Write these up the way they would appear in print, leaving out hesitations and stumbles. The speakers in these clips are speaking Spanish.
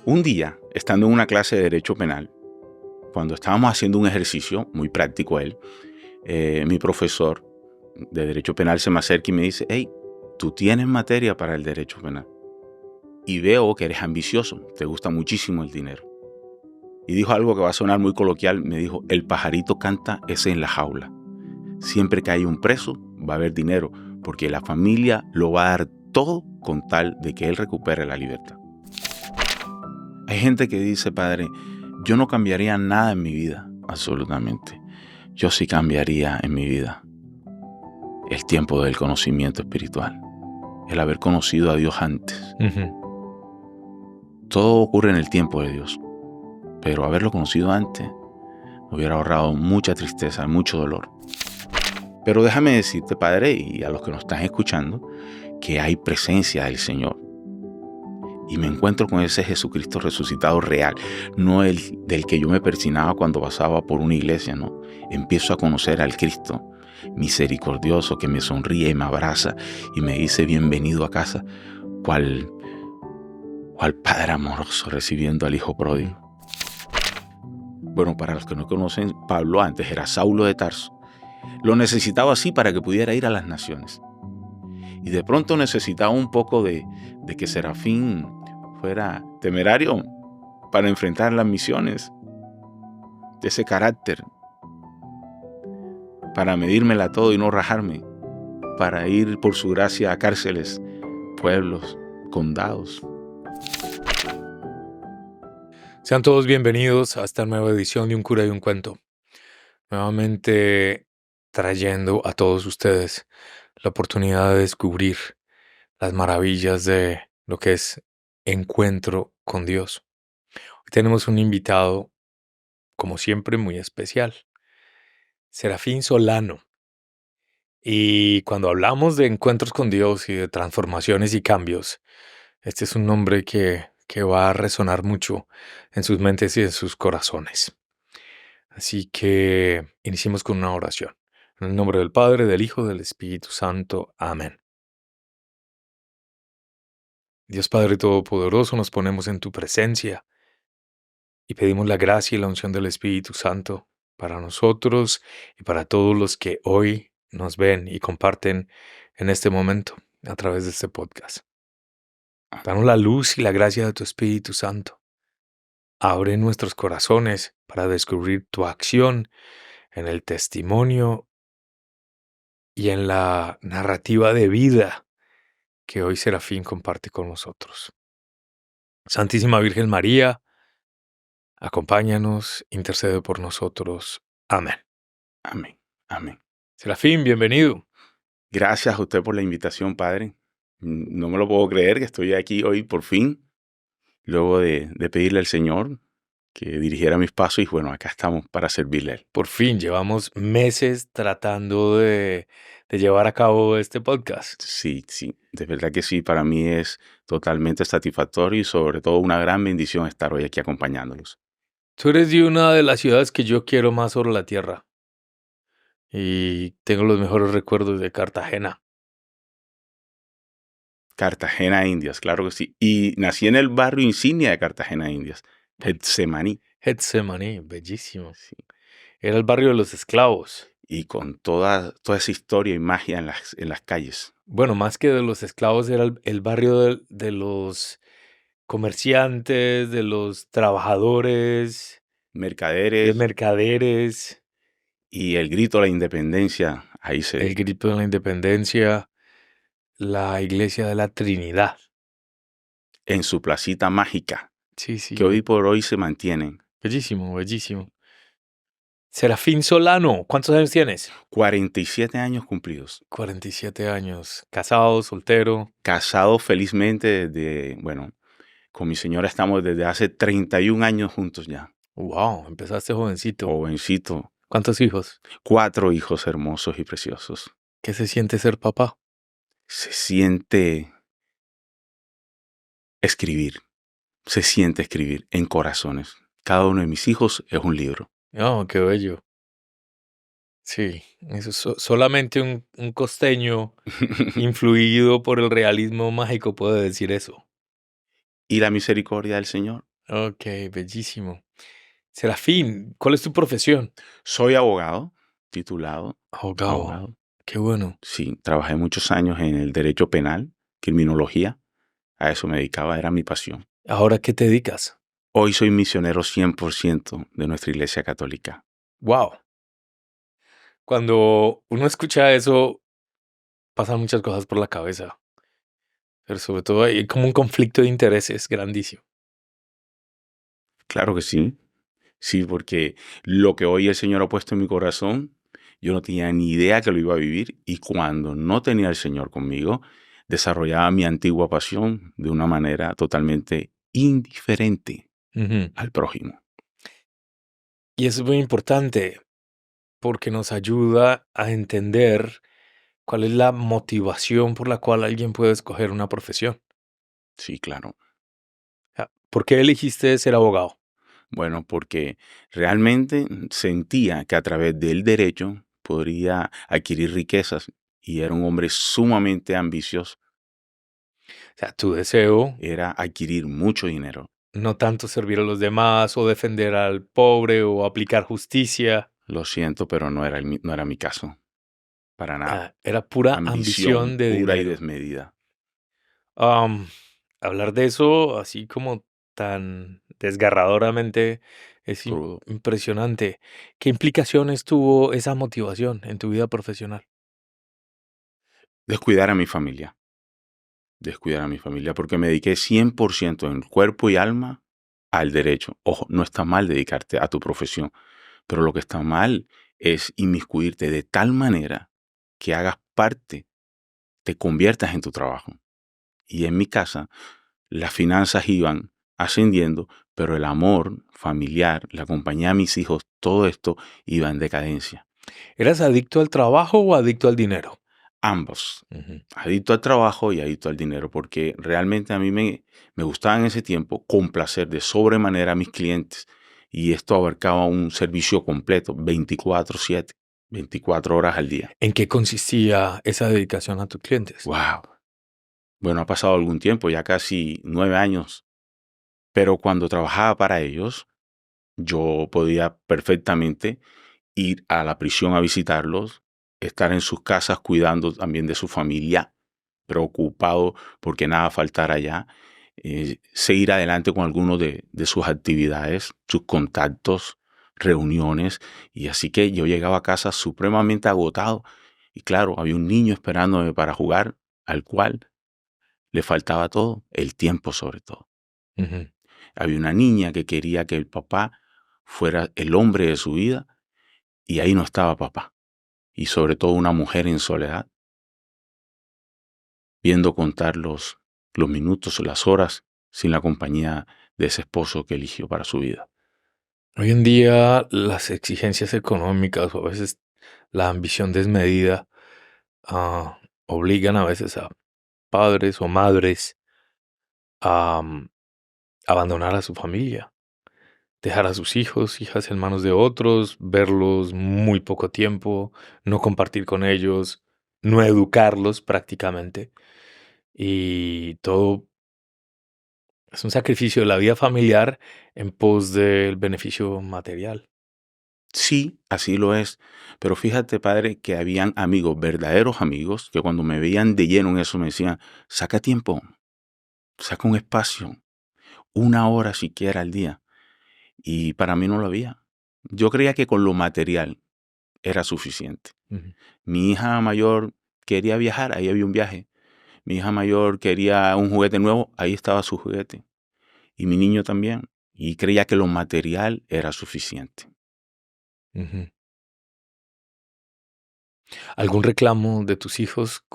Un día, estando en una clase de Derecho Penal, cuando estábamos haciendo un ejercicio muy práctico mi profesor de Derecho Penal se me acerca y me dice: hey, tú tienes materia para el Derecho Penal y veo que eres ambicioso, te gusta muchísimo el dinero. Y dijo algo que va a sonar muy coloquial, me dijo: el pajarito canta es en la jaula. Siempre que hay un preso va a haber dinero, porque la familia lo va a dar todo con tal de que él recupere la libertad. Hay gente que dice: padre, yo no cambiaría nada en mi vida, absolutamente. Yo sí cambiaría en mi vida el tiempo del conocimiento espiritual, el haber conocido a Dios antes. Todo ocurre en el tiempo de Dios, pero haberlo conocido antes me hubiera ahorrado mucha tristeza, mucho dolor. Pero déjame decirte, padre, y a los que nos están escuchando, que hay presencia del Señor. Y me encuentro con ese Jesucristo resucitado real, no el del que yo me persinaba cuando pasaba por una iglesia, no. Empiezo a conocer al Cristo misericordioso que me sonríe y me abraza y me dice: bienvenido a casa, cual padre amoroso recibiendo al hijo pródigo. Bueno, para los que no conocen, Pablo antes era Saulo de Tarso. Lo necesitaba así para que pudiera ir a las naciones. Y de pronto necesitaba un poco de que Serafín fuera temerario para enfrentar las misiones, de ese carácter, para medírmela todo y no rajarme, para ir por su gracia a cárceles, pueblos, condados. Sean todos bienvenidos a esta nueva edición de Un Cura y un Cuento. Nuevamente trayendo a todos ustedes la oportunidad de descubrir las maravillas de lo que es encuentro con Dios. Hoy tenemos un invitado, como siempre, muy especial, Serafín Solano. Y cuando hablamos de encuentros con Dios y de transformaciones y cambios, este es un nombre que va a resonar mucho en sus mentes y en sus corazones. Así que iniciemos con una oración. En el nombre del Padre, del Hijo, del Espíritu Santo. Amén. Dios Padre Todopoderoso, nos ponemos en tu presencia y pedimos la gracia y la unción del Espíritu Santo para nosotros y para todos los que hoy nos ven y comparten en este momento a través de este podcast. Danos la luz y la gracia de tu Espíritu Santo. Abre nuestros corazones para descubrir tu acción en el testimonio y en la narrativa de vida que hoy Serafín comparte con nosotros. Santísima Virgen María, acompáñanos, intercede por nosotros. Amén. Amén, amén. Serafín, bienvenido. Gracias a usted por la invitación, padre. No me lo puedo creer que estoy aquí hoy por fin, luego de pedirle al Señor que dirigiera mis pasos y bueno, acá estamos para servirle a Él. Por fin, llevamos meses tratando de llevar a cabo este podcast. Sí, de verdad que sí, para mí es totalmente satisfactorio y sobre todo una gran bendición estar hoy aquí acompañándolos. Tú eres de una de las ciudades que yo quiero más sobre la tierra y tengo los mejores recuerdos de Cartagena. Cartagena, Indias, claro que sí. Y nací en el barrio insignia de Cartagena, Indias, Getsemaní. Getsemaní, bellísimo. Sí. Era el barrio de los esclavos. Y con toda esa historia y magia en las calles. Bueno, más que de los esclavos, era el barrio de los comerciantes, de los trabajadores, de Mercaderes mercaderes, y el grito de la independencia, ahí el se grito de la independencia, la iglesia de la Trinidad. en su placita mágica, Sí, sí, que hoy por hoy se mantienen. bellísimo, bellísimo. Serafín Solano, ¿cuántos años tienes? 47 años cumplidos. 47 años, casado, soltero. Casado felizmente con mi señora estamos desde hace 31 años juntos ya. Wow, empezaste jovencito. Jovencito. ¿Cuántos hijos? 4 hijos hermosos y preciosos. ¿Qué se siente ser papá? Se siente escribir. Se siente escribir en corazones. Cada uno de mis hijos es un libro. Oh, qué bello. Sí, eso solamente un costeño influido por el realismo mágico puede decir eso. Y la misericordia del Señor Ok, bellísimo. Serafín, ¿cuál es tu profesión? Soy abogado, titulado Abogado. abogado. Qué bueno. Sí, trabajé muchos años en el derecho penal, criminología. A eso me dedicaba, era mi pasión. ¿Ahora qué te dedicas? Hoy soy misionero 100% de nuestra Iglesia Católica. Wow. Cuando uno escucha eso, pasan muchas cosas por la cabeza, pero sobre todo hay como un conflicto de intereses grandísimo. Claro que sí, sí, porque lo que hoy el Señor ha puesto en mi corazón, yo no tenía ni idea que lo iba a vivir y cuando no tenía al Señor conmigo, desarrollaba mi antigua pasión de una manera totalmente indiferente Ujú. al prójimo. Y eso es muy importante porque nos ayuda a entender cuál es la motivación por la cual alguien puede escoger una profesión. Sí, claro. ¿Por qué elegiste ser abogado? Bueno, porque realmente sentía que a través del derecho podría adquirir riquezas y era un hombre sumamente ambicioso. O sea, tu deseo, Era adquirir mucho dinero. no tanto servir a los demás o defender al pobre o aplicar justicia, Lo siento, pero no era mi caso, para nada. era pura Ambición ambición de pura y dinero. desmedida. Am, Hablar de eso así como tan desgarradoramente es Crudo. impresionante. ¿Qué implicaciones tuvo esa motivación en tu vida profesional? Descuidar a mi familia. Descuidar a mi familia porque me dediqué 100% en cuerpo y alma al derecho. Ojo, no está mal dedicarte a tu profesión, pero lo que está mal es inmiscuirte de tal manera que hagas parte, te conviertas en tu trabajo. Y en mi casa, las finanzas iban ascendiendo, pero el amor familiar, la compañía de mis hijos, todo esto iba en decadencia. ¿Eras adicto al trabajo o adicto al dinero? Ambos, Ujú. adicto al trabajo y adicto al dinero, porque realmente a mí me gustaba en ese tiempo complacer de sobremanera a mis clientes y esto abarcaba un servicio completo, 24/7, 24 horas al día. ¿En qué consistía esa dedicación a tus clientes? ¡Wow! Bueno, ha pasado algún tiempo, ya casi 9 años, pero cuando trabajaba para ellos, yo podía perfectamente ir a la prisión a visitarlos, estar en sus casas cuidando también de su familia, preocupado porque nada faltara allá, seguir adelante con algunos de sus actividades, sus contactos, reuniones, y así que yo llegaba a casa supremamente agotado, y claro, había un niño esperándome para jugar, al cual le faltaba todo, el tiempo sobre todo. Ujú. Había una niña que quería que el papá fuera el hombre de su vida, y ahí no estaba papá. Y sobre todo una mujer en soledad, viendo contar los minutos o las horas sin la compañía de ese esposo que eligió para su vida. Hoy en día las exigencias económicas o a veces la ambición desmedida obligan a veces a padres o madres a abandonar a su familia, dejar a sus hijos, hijas en manos de otros, verlos muy poco tiempo, no compartir con ellos, no educarlos prácticamente. Y todo es un sacrificio de la vida familiar en pos del beneficio material. Sí, así lo es, pero fíjate, padre, que habían amigos, verdaderos amigos, que cuando me veían de lleno en eso me decían, saca tiempo, saca un espacio, 1 hora siquiera al día. Y para mí no lo había. Yo creía que con lo material era suficiente. Ujú. Mi hija mayor quería viajar, ahí había un viaje. Mi hija mayor quería un juguete nuevo, ahí estaba su juguete. Y mi niño también. Y creía que lo material era suficiente. Ujú. ¿Algún reclamo de tus hijos?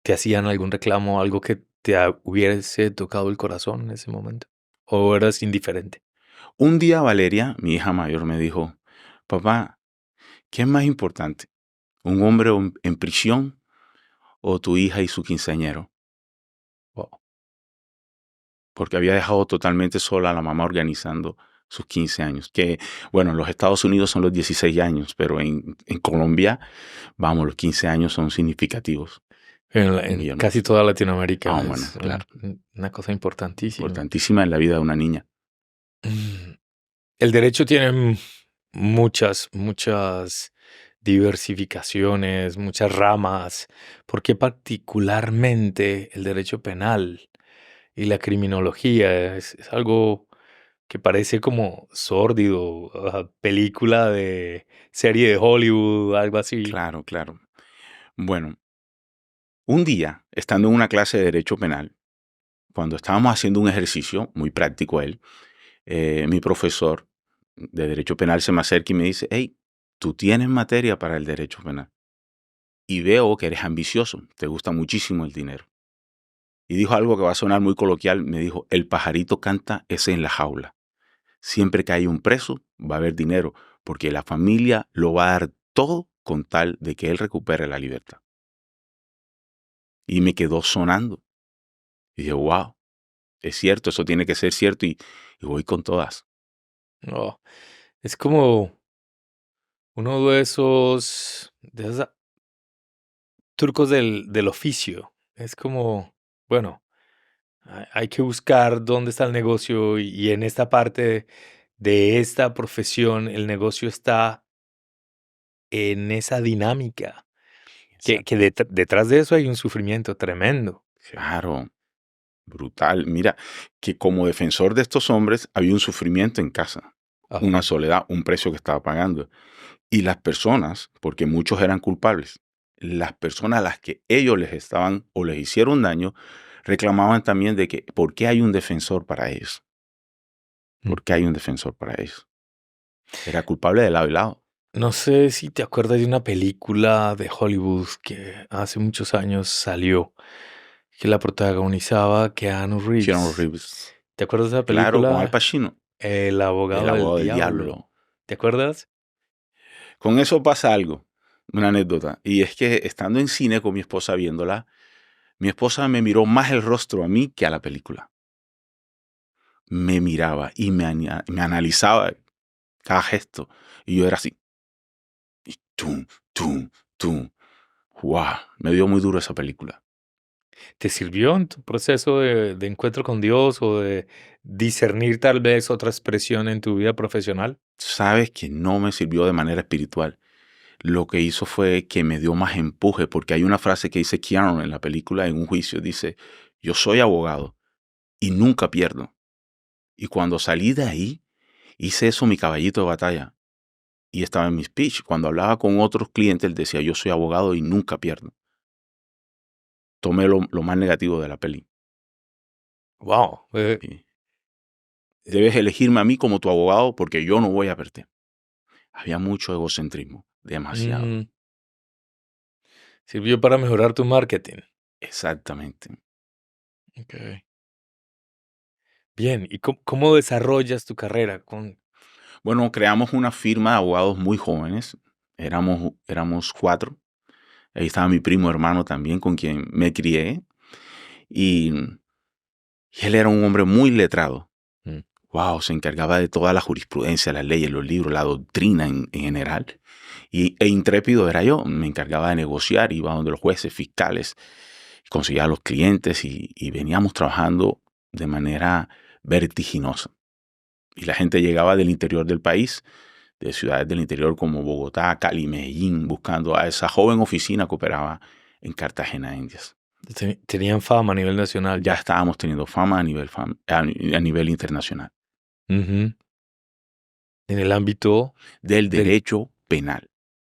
¿Te hacían algún reclamo, algo que te hubiese tocado el corazón en ese momento? ¿O eras indiferente? Un día Valeria, mi hija mayor, me dijo, papá, ¿qué es más importante? ¿Un hombre en prisión o tu hija y su quinceañero? Wow. Porque había dejado totalmente sola a la mamá organizando sus 15 años. Que, bueno, en los Estados Unidos son los 16 años, pero en Colombia, vamos, los 15 años son significativos. En Y yo no casi sé. toda Latinoamérica Ah, bueno, es claro. una cosa importantísima. Importantísima en la vida de una niña. Mm, El derecho tiene muchas diversificaciones, muchas ramas. ¿Por qué particularmente el derecho penal y la criminología? Es algo que parece como sórdido, película de serie de Hollywood, algo así. Claro, claro. Bueno, un día, estando en una clase de derecho penal, cuando estábamos haciendo un ejercicio muy práctico él, mi profesor de derecho penal se me acerca y me dice, hey, tú tienes materia para el derecho penal y veo que eres ambicioso, te gusta muchísimo el dinero. Y dijo algo que va a sonar muy coloquial, me dijo, el pajarito canta ese en la jaula. Siempre que hay un preso, va a haber dinero, porque la familia lo va a dar todo con tal de que él recupere la libertad. Y me quedó sonando. Y dije, wow, es cierto, eso tiene que ser cierto y voy con todas. No, es como uno de esos trucos del oficio. Es como, bueno, hay que buscar dónde está el negocio y en esta parte de esta profesión el negocio está en esa dinámica, que Exacto. detrás de eso hay un sufrimiento tremendo. Claro, brutal. Mira, que como defensor de estos hombres había un sufrimiento en casa, una Ajá. soledad, un precio que estaba pagando. Y las personas, porque muchos eran culpables, las personas a las que ellos les estaban o les hicieron daño, reclamaban también de que, ¿por qué hay un defensor para ellos? ¿Por qué Ujú. hay un defensor para ellos? Era culpable de lado y lado. No sé si te acuerdas de una película de Hollywood que hace muchos años salió, que la protagonizaba Keanu Keanu Reeves. Reeves, ¿Te acuerdas de esa claro, con Al película? Pacino, El el abogado del abogado del diablo. diablo. ¿Te acuerdas? Con eso pasa algo, una anécdota, y es que estando en cine con mi esposa viéndola, mi esposa me miró más el rostro a mí que a la película. Me miraba y me analizaba cada gesto, y yo era así. Y tum, tum, tum. ¡Wow! Me dio muy duro esa película. ¿Te sirvió en tu proceso de encuentro con Dios o de discernir tal vez otra expresión en tu vida profesional? Sabes que no me sirvió de manera espiritual. Lo que hizo fue que me dio más empuje, porque hay una frase que dice Keanu en la película, en un juicio, dice, yo soy abogado y nunca pierdo. Y cuando salí de ahí, hice eso mi caballito de batalla. Y estaba en mi speech. Cuando hablaba con otros clientes, él decía, yo soy abogado y nunca pierdo. Tomé lo más negativo de la peli. Wow. Y debes elegirme a mí como tu abogado porque yo no voy a perder. Había mucho egocentrismo, demasiado. Sirvió para mejorar tu marketing. Exactamente. Ok. Bien, ¿y cómo desarrollas tu carrera? Bueno, creamos una firma de abogados muy jóvenes. Éramos 4. Ahí estaba mi primo hermano también, con quien me crié. Y, y él era un hombre muy letrado. Mm, Wow, se encargaba de toda la jurisprudencia, las leyes, los libros, la doctrina en general. E intrépido era yo. Me encargaba de negociar, iba donde los jueces, fiscales, conseguía a los clientes y veníamos trabajando de manera vertiginosa. Y la gente llegaba del interior del país, de ciudades del interior como Bogotá, Cali, Medellín, buscando a esa joven oficina que operaba en Cartagena, Indias. Tenían fama a nivel nacional Ya ya. estábamos teniendo fama a nivel internacional Ujú. En el ámbito del del... derecho penal.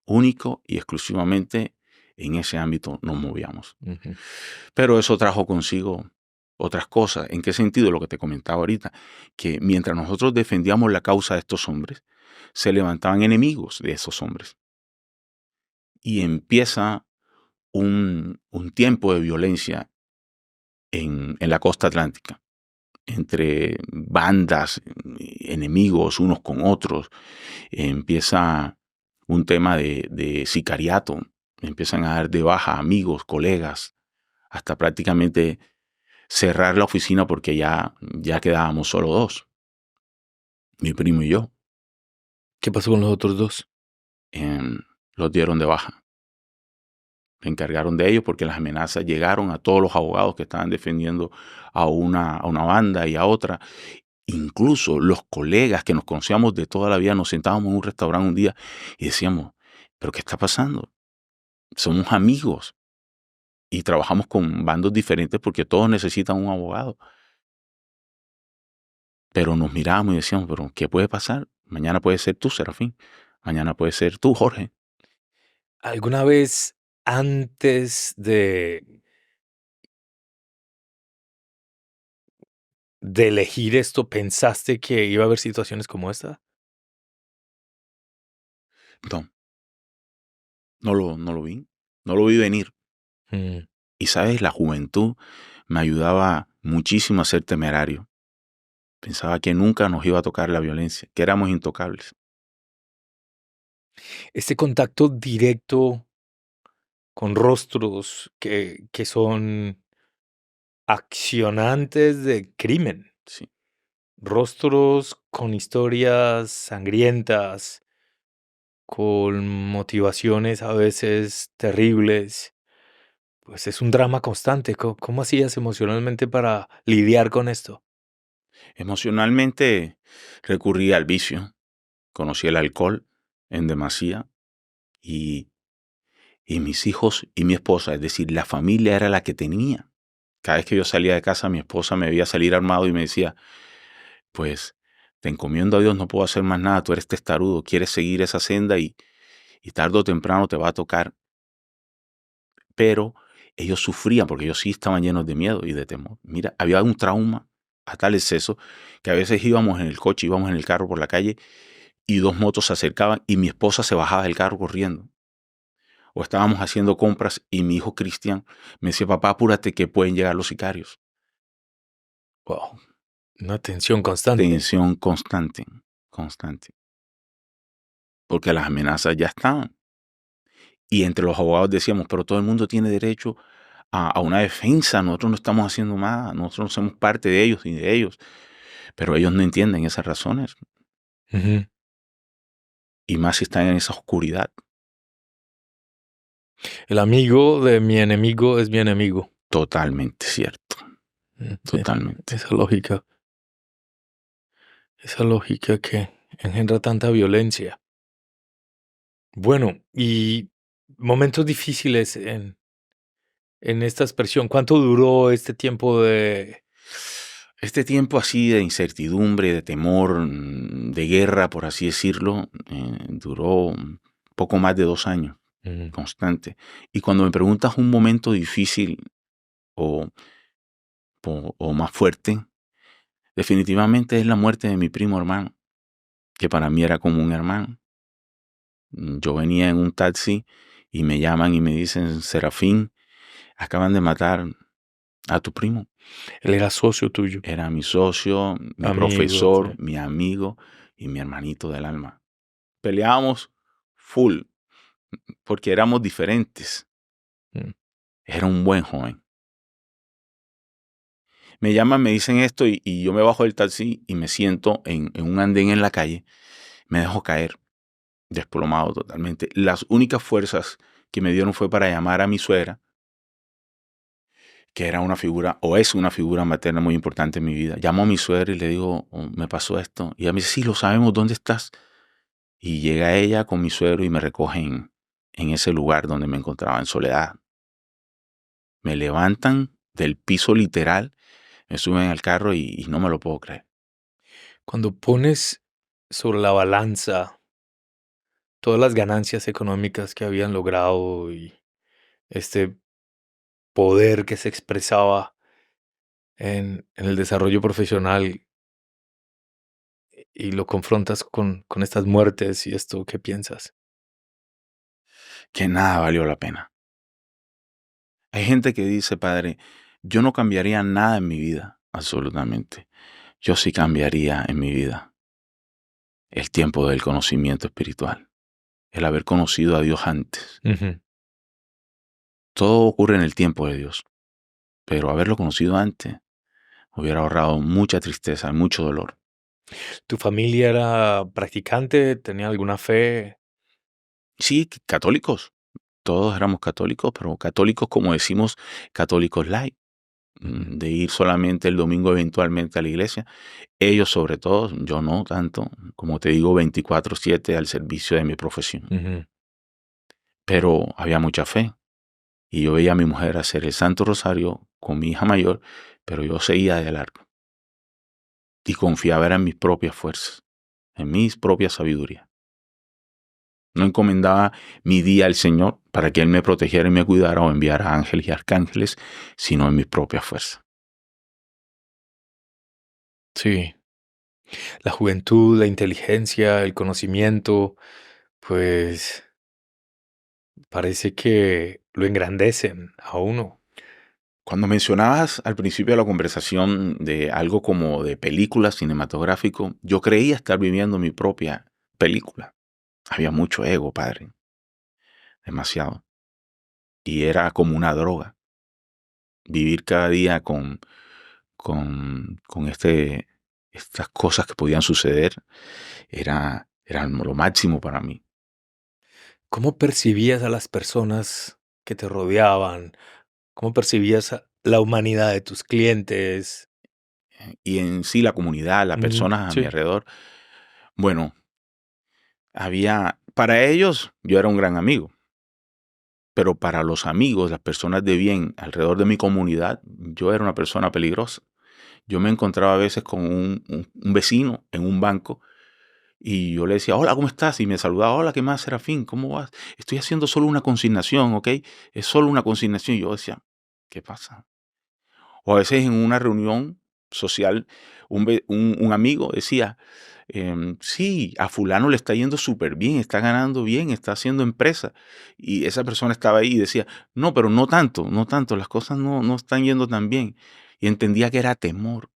Único y exclusivamente en ese ámbito nos movíamos. Ujú. Pero eso trajo consigo otras cosas. ¿En qué sentido? Lo que te comentaba ahorita, que mientras nosotros defendíamos la causa de estos hombres, se levantaban enemigos de esos hombres. Y empieza un tiempo de violencia en la costa atlántica, entre bandas, enemigos unos con otros. Empieza un tema de sicariato. Empiezan a dar de baja amigos, colegas, hasta prácticamente cerrar la oficina porque ya quedábamos solo 2, mi primo y yo. ¿Qué pasó con los otros dos? Em, los dieron de baja. Se encargaron de ellos porque las amenazas llegaron a todos los abogados que estaban defendiendo a una banda y a otra. Incluso los colegas que nos conocíamos de toda la vida nos sentábamos en un restaurante un día y decíamos, ¿pero qué está pasando? Somos amigos y trabajamos con bandos diferentes porque todos necesitan un abogado. Pero nos mirábamos y decíamos, ¿pero qué puede pasar? Mañana puede ser tú, Serafín. Mañana puede ser tú, Jorge. ¿Alguna vez antes de elegir esto pensaste que iba a haber situaciones como esta? No, no lo vi. No lo vi venir. Mm. Y sabes, la juventud me ayudaba muchísimo a ser temerario. Pensaba que nunca nos iba a tocar la violencia, que éramos intocables. Este contacto directo con rostros que son accionantes de crimen, Sí. rostros con historias sangrientas, con motivaciones a veces terribles, pues es un drama constante. ¿Cómo hacías emocionalmente para lidiar con esto? Emocionalmente recurrí al vicio. Conocí el alcohol en demasía y, y mis hijos y mi esposa, es decir, la familia era la que tenía. Cada vez que yo salía de casa, mi esposa me veía salir armado y me decía, pues te encomiendo a Dios, no puedo hacer más nada, tú eres testarudo, quieres seguir esa senda y tarde o temprano te va a tocar. Pero ellos sufrían porque ellos sí estaban llenos de miedo y de temor. Mira, había un trauma a tal exceso que a veces íbamos en el coche, íbamos en el carro por la calle y dos motos se acercaban y mi esposa se bajaba del carro corriendo. O estábamos haciendo compras y mi hijo Cristian me decía, papá, apúrate que pueden llegar los sicarios. Wow, una tensión constante. Tensión constante, constante. Porque las amenazas ya estaban. Y entre los abogados decíamos, pero todo el mundo tiene derecho a una defensa. Nosotros no estamos haciendo nada. Nosotros no somos parte de ellos ni de ellos. Pero ellos no entienden esas razones. Ujú. Y más si están en esa oscuridad. El amigo de mi enemigo es mi enemigo. Totalmente cierto. Mm, Totalmente. esa lógica que engendra tanta violencia. Bueno, y momentos difíciles en esta expresión. ¿Cuánto duró este tiempo de... Este tiempo así de incertidumbre, de temor, de guerra, por así decirlo, duró un poco más de 2 años, Mm. constante. Y cuando me preguntas un momento difícil o, o más fuerte, definitivamente es la muerte de mi primo hermano, que para mí era como un hermano. Yo venía en un taxi y me llaman y me dicen, Serafín, acaban de matar a tu primo. Él era socio tuyo, Era mi socio, mi amigo, sí. profesor, mi amigo y mi hermanito del alma. Peleábamos full porque éramos diferentes. Mm. Era un buen joven. Me llaman, me dicen esto y yo me bajo del taxi y me siento en un andén en la calle. Me dejo caer, desplomado totalmente. Las únicas fuerzas que me dieron fue para llamar a mi suegra, que era una figura, o es una figura materna muy importante en mi vida. Llamo a mi suegra y le digo, "Oh, me pasó esto". Y ella me dice, sí, lo sabemos, ¿dónde estás? Y llega ella con mi suegro y me recogen en ese lugar donde me encontraba en soledad. Me levantan del piso literal, me suben al carro y no me lo puedo creer. Cuando pones sobre la balanza todas las ganancias económicas que habían logrado y este poder que se expresaba en el desarrollo profesional y lo confrontas con estas muertes y esto, ¿qué piensas? Que nada valió la pena. Hay gente que dice, padre, yo no cambiaría nada en mi vida, absolutamente. Yo sí cambiaría en mi vida el tiempo del conocimiento espiritual, el haber conocido a Dios antes. Ujú. Todo ocurre en el tiempo de Dios, pero haberlo conocido antes hubiera ahorrado mucha tristeza, mucho dolor. ¿Tu familia era practicante? ¿Tenía alguna fe? Sí, católicos, todos éramos católicos, pero católicos como decimos, católicos light. de ir solamente el domingo eventualmente a la iglesia. Ellos sobre todo, yo no tanto, como te digo, 24/7 al servicio de mi profesión. Ujú. Pero había mucha fe y yo veía a mi mujer hacer el Santo Rosario con mi hija mayor, pero yo seguía de largo y confiaba era en mis propias fuerzas, en mis propias sabiduría. No encomendaba mi día al Señor para que Él me protegiera y me cuidara o enviara ángeles y arcángeles, sino en mis propias fuerzas. Sí. La juventud, la inteligencia, el conocimiento, pues parece que lo engrandecen a uno. Cuando mencionabas al principio de la conversación de algo como de película cinematográfico, yo creía estar viviendo mi propia película. Había mucho ego, padre, demasiado. Y era como una droga. Vivir cada día con estas cosas que podían suceder era lo máximo para mí. ¿Cómo percibías a las personas que te rodeaban? ¿Cómo percibías la humanidad de tus clientes? Y en sí la comunidad, las Ujú, personas a mi sí. alrededor, bueno, para ellos yo era un gran amigo, pero para los amigos, las personas de bien alrededor de mi comunidad, yo era una persona peligrosa. Yo me encontraba a veces con un vecino en un banco y yo le decía, hola, ¿cómo estás? Y me saludaba, hola, ¿qué más, Serafín? ¿Cómo vas? Estoy haciendo solo una consignación, ¿ok? Es solo una consignación. Y yo decía, ¿qué pasa? O a veces en una reunión social, un amigo decía, sí, a fulano le está yendo súper bien, está ganando bien, está haciendo empresa. Y esa persona estaba ahí y decía, no, pero no tanto, no tanto, las cosas no están yendo tan bien. Y entendía que era temor,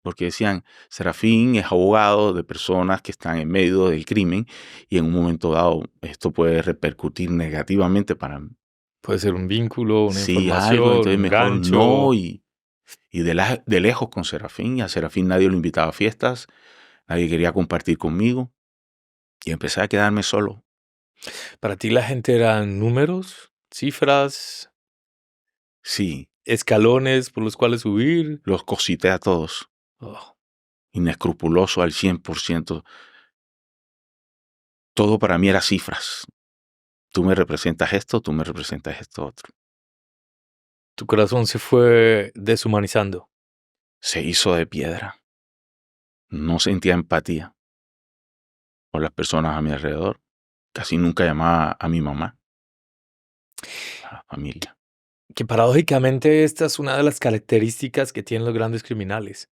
porque decían, Serafín es abogado de personas que están en medio del crimen y en un momento dado esto puede repercutir negativamente para mí. Puede ser un vínculo, una Si algo, información, entonces un mejor no. gancho. Y de lejos con Serafín, y a Serafín nadie lo invitaba a fiestas, nadie quería compartir conmigo, y empecé a quedarme solo. Para ti la gente eran números, cifras, Sí, escalones por los cuales subir. los cosité a todos, Oh, inescrupuloso al 100%. Todo para mí era cifras. Tú me representas esto, tú me representas esto otro. tu corazón se fue deshumanizando. Se hizo de piedra. No sentía empatía por las personas a mi alrededor. Casi nunca llamaba a mi mamá, a la familia. Que paradójicamente esta es una de las características que tienen los grandes criminales.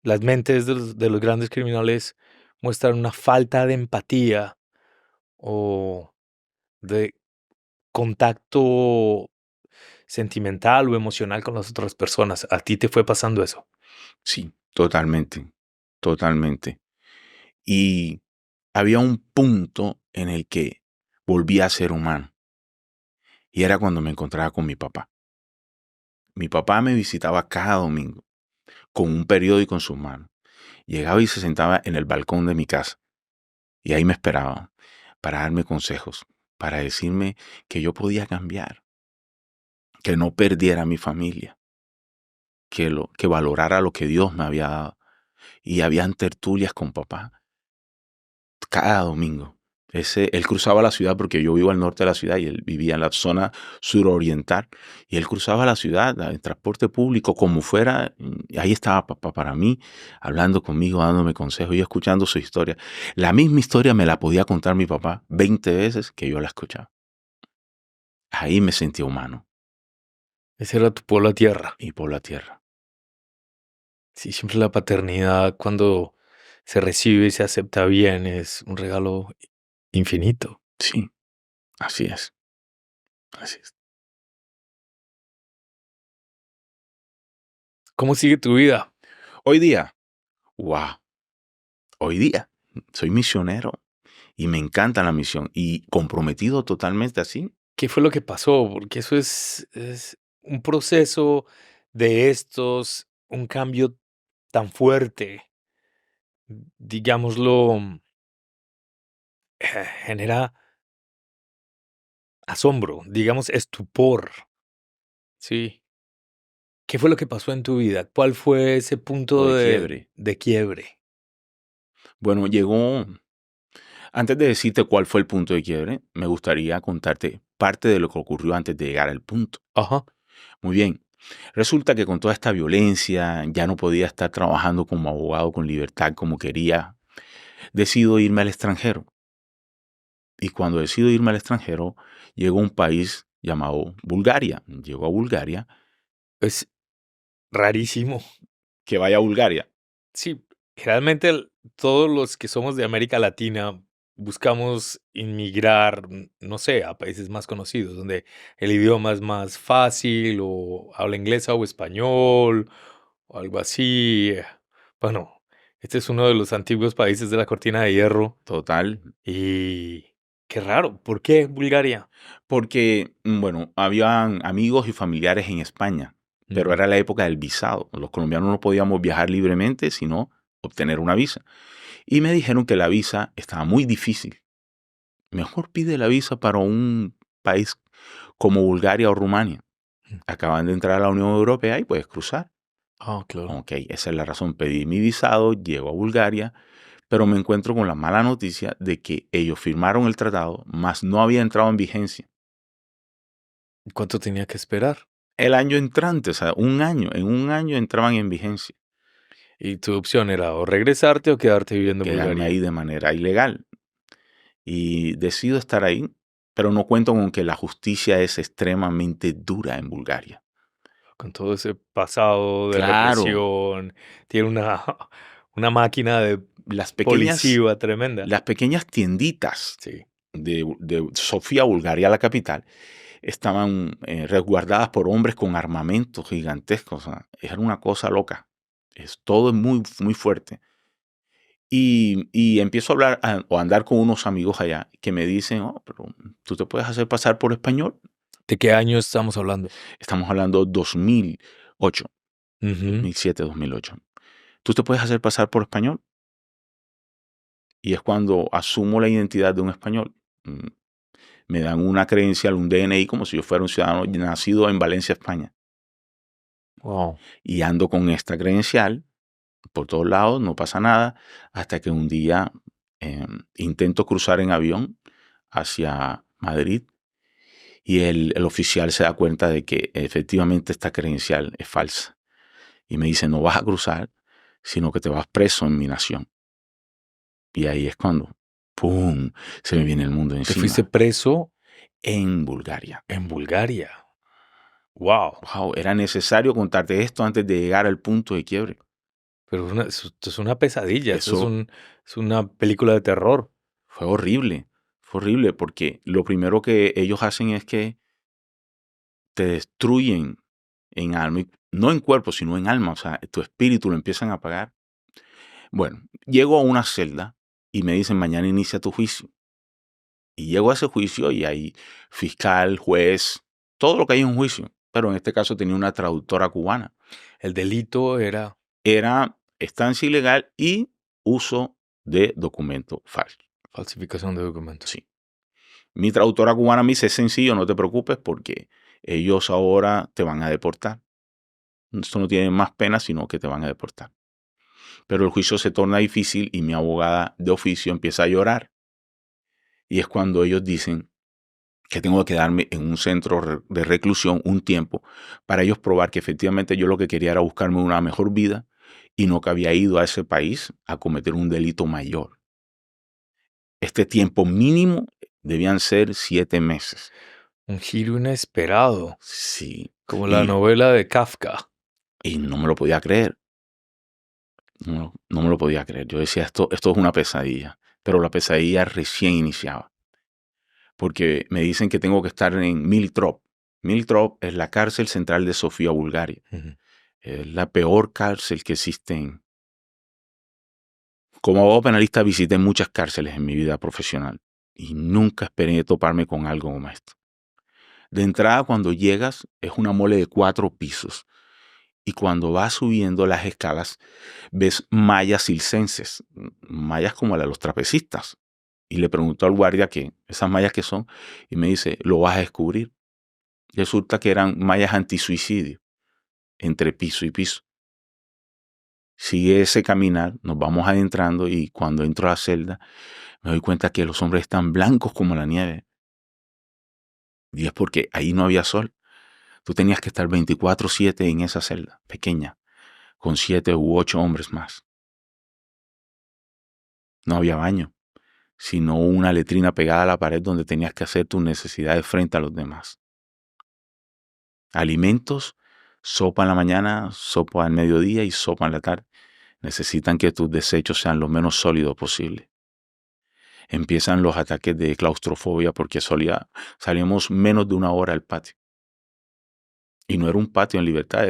Las mentes de los grandes criminales muestran una falta de empatía o de contacto sentimental o emocional con las otras personas. ¿A ti te fue pasando eso? Sí, totalmente, totalmente. Y había un punto en el que volví a ser humano. Y era cuando me encontraba con mi papá. Mi papá me visitaba cada domingo con un periódico en sus manos. Llegaba y se sentaba en el balcón de mi casa. Y ahí me esperaba para darme consejos, para decirme que yo podía cambiar, que no perdiera a mi familia, que valorara lo que Dios me había dado. Y habían tertulias con papá cada domingo. Él cruzaba la ciudad porque yo vivo al norte de la ciudad y él vivía en la zona suroriental. Y él cruzaba la ciudad en transporte público, como fuera. Y ahí estaba papá para mí, hablando conmigo, dándome consejos y escuchando su historia. La misma historia me la podía contar mi papá 20 veces que yo la escuchaba. Ahí me sentí humano Ese era tu pueblo a tierra. y por la tierra. Sí, siempre la paternidad cuando se recibe y se acepta bien es un regalo infinito. Sí, así es. Así es. ¿Cómo sigue tu vida? Hoy día, wow, hoy día soy misionero. Y me encanta la misión y comprometido totalmente así. ¿Qué fue lo que pasó? Porque eso es un proceso de estos, un cambio tan fuerte, digámoslo, genera asombro, digamos estupor, ¿sí? ¿Qué fue lo que pasó en tu vida? ¿Cuál fue ese o punto de quiebre. de quiebre? Bueno, antes de decirte cuál fue el punto de quiebre, me gustaría contarte parte de lo que ocurrió antes de llegar al punto. Ajá. Muy bien. Resulta que con toda esta violencia ya no podía estar trabajando como abogado con libertad como quería. Decido irme al extranjero. Y cuando decido irme al extranjero, llego a un país llamado Bulgaria. Llego a Bulgaria. Es rarísimo. Que vaya a Bulgaria. Sí, generalmente todos los que somos de América Latina buscamos inmigrar, no sé, a países más conocidos, donde el idioma es más fácil o habla inglés o español o algo así. Bueno, este es uno de los antiguos países de la cortina de hierro Total. y qué raro, ¿por qué Bulgaria? Porque, bueno, habían amigos y familiares en España, pero Ujú. era la época del visado. Los colombianos no podíamos viajar libremente, sino obtener una visa. Y me dijeron que la visa estaba muy difícil. Mejor pide la visa para un país como Bulgaria o Rumania. Mm. Acaban de entrar a la Unión Europea y puedes cruzar. Ah, claro. Ok, esa es la razón. Pedí mi visado, llego a Bulgaria, pero me encuentro con la mala noticia de que ellos firmaron el tratado, mas no había entrado en vigencia. ¿Cuánto tenía que esperar? El año entrante, o sea, en un año entraban en vigencia. Y tu opción era o regresarte o quedarte viviendo en Quedarme ahí Bulgaria. de manera ilegal. Y decido estar ahí, pero no cuento con que la justicia es extremadamente dura en Bulgaria. Con todo ese pasado de Claro, represión, tiene una una máquina de las pequeñas, policía tremenda. las pequeñas tienditas Sí. de Sofía, Bulgaria, la capital, estaban resguardadas por hombres con armamentos gigantescos. O sea, era una cosa loca. Todo es muy, muy fuerte. Y empiezo a hablar o a andar con unos amigos allá que me dicen, oh, pero tú te puedes hacer pasar por español. ¿De qué año estamos hablando? Estamos hablando 2008, Ujú. 2007, 2008. Tú te puedes hacer pasar por español. Y es cuando asumo la identidad de un español. Mm, Me dan una credencial, un DNI, como si yo fuera un ciudadano nacido en Valencia, España. Wow. Y ando con esta credencial por todos lados, no pasa nada, hasta que un día intento cruzar en avión hacia Madrid y el oficial se da cuenta de que efectivamente esta credencial es falsa. Y me dice, no vas a cruzar, sino que te vas preso en mi nación. Y ahí es cuando, ¡pum!, se me viene el mundo Te fuiste encima. preso En Bulgaria. en Bulgaria. Wow. Wow, era necesario contarte esto antes de llegar al punto de quiebre. Pero esto es una pesadilla, esto Eso es una película de terror. fue horrible porque lo primero que ellos hacen es que te destruyen en alma, no en cuerpo, sino en alma, o sea, tu espíritu lo empiezan a apagar. Bueno, llego a una celda y me dicen, mañana inicia tu juicio. Y llego a ese juicio y hay fiscal, juez, todo lo que hay en un juicio. Pero en este caso tenía una traductora cubana. El delito era Era estancia ilegal y uso de documento falso. falsificación de documentos. Sí. Mi traductora cubana me dice, es sencillo, no te preocupes porque ellos ahora te van a deportar. Esto no tiene más pena sino que te van a deportar. Pero el juicio se torna difícil y mi abogada de oficio empieza a llorar. Y es cuando ellos dicen que tengo que quedarme en un centro de reclusión un tiempo para ellos probar que efectivamente yo lo que quería era buscarme una mejor vida y no que había ido a ese país a cometer un delito mayor. Este tiempo mínimo debían ser 7 meses. Un giro inesperado, Sí, como la y, novela de Kafka. y no me lo podía creer. No me lo podía creer. Yo decía, esto es una pesadilla. Pero la pesadilla recién iniciaba. Porque me dicen que tengo que estar en Miltrop. Miltrop es la cárcel central de Sofía, Bulgaria. Ujú. Es la peor cárcel que existe. Como abogado penalista visité muchas cárceles en mi vida profesional y nunca esperé toparme con algo como esto. De entrada, cuando llegas, es una mole de 4 pisos y cuando vas subiendo las escalas, ves mallas circenses, mallas como las de los trapecistas. Y le pregunto al guardia que esas mallas que son y me dice, lo vas a descubrir. Resulta que eran mallas antisuicidio. entre piso y piso. Sigue ese caminar, nos vamos adentrando y cuando entro a la celda me doy cuenta que los hombres están blancos como la nieve. Y es porque ahí no había sol. Tú tenías que estar 24/7 en esa celda pequeña, con 7 u 8 hombres más. No había baño, sino una letrina pegada a la pared donde tenías que hacer tus necesidades frente a los demás. Alimentos, sopa en la mañana, sopa al mediodía y sopa en la tarde. Necesitan que tus desechos sean lo menos sólidos posible. Empiezan los ataques de claustrofobia porque salíamos menos de una hora al patio. Y no era un patio en libertad,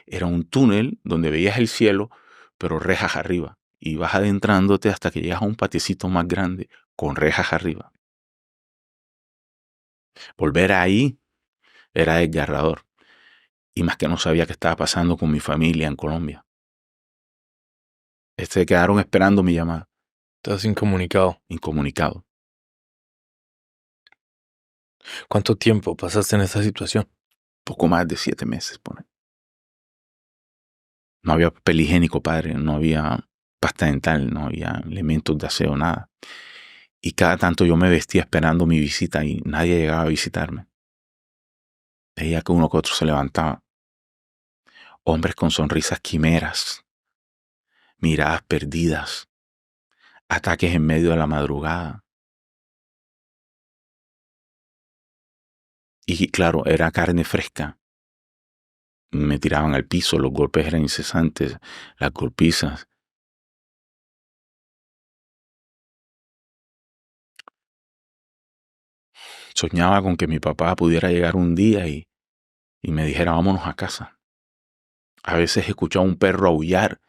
era un túnel donde veías el cielo, pero rejas arriba. Y vas adentrándote hasta que llegas a un patiecito más grande con rejas arriba. Volver ahí era desgarrador. Y más que no sabía qué estaba pasando con mi familia en Colombia. Se quedaron esperando mi llamada. Estás incomunicado. Incomunicado. ¿Cuánto tiempo pasaste en esta situación? Poco más de 7 meses, pone. No había papel higiénico, padre. No había pasta dental. No había elementos de aseo, nada. Y cada tanto yo me vestía esperando mi visita y nadie llegaba a visitarme. Veía que uno que otro se levantaba. Hombres con sonrisas quimeras. Miradas perdidas. Ataques en medio de la madrugada. Y claro, era carne fresca. Me tiraban al piso, los golpes eran incesantes, las golpizas. Soñaba con que mi papá pudiera llegar un día y me dijera vámonos a casa. A veces escuchaba un perro aullar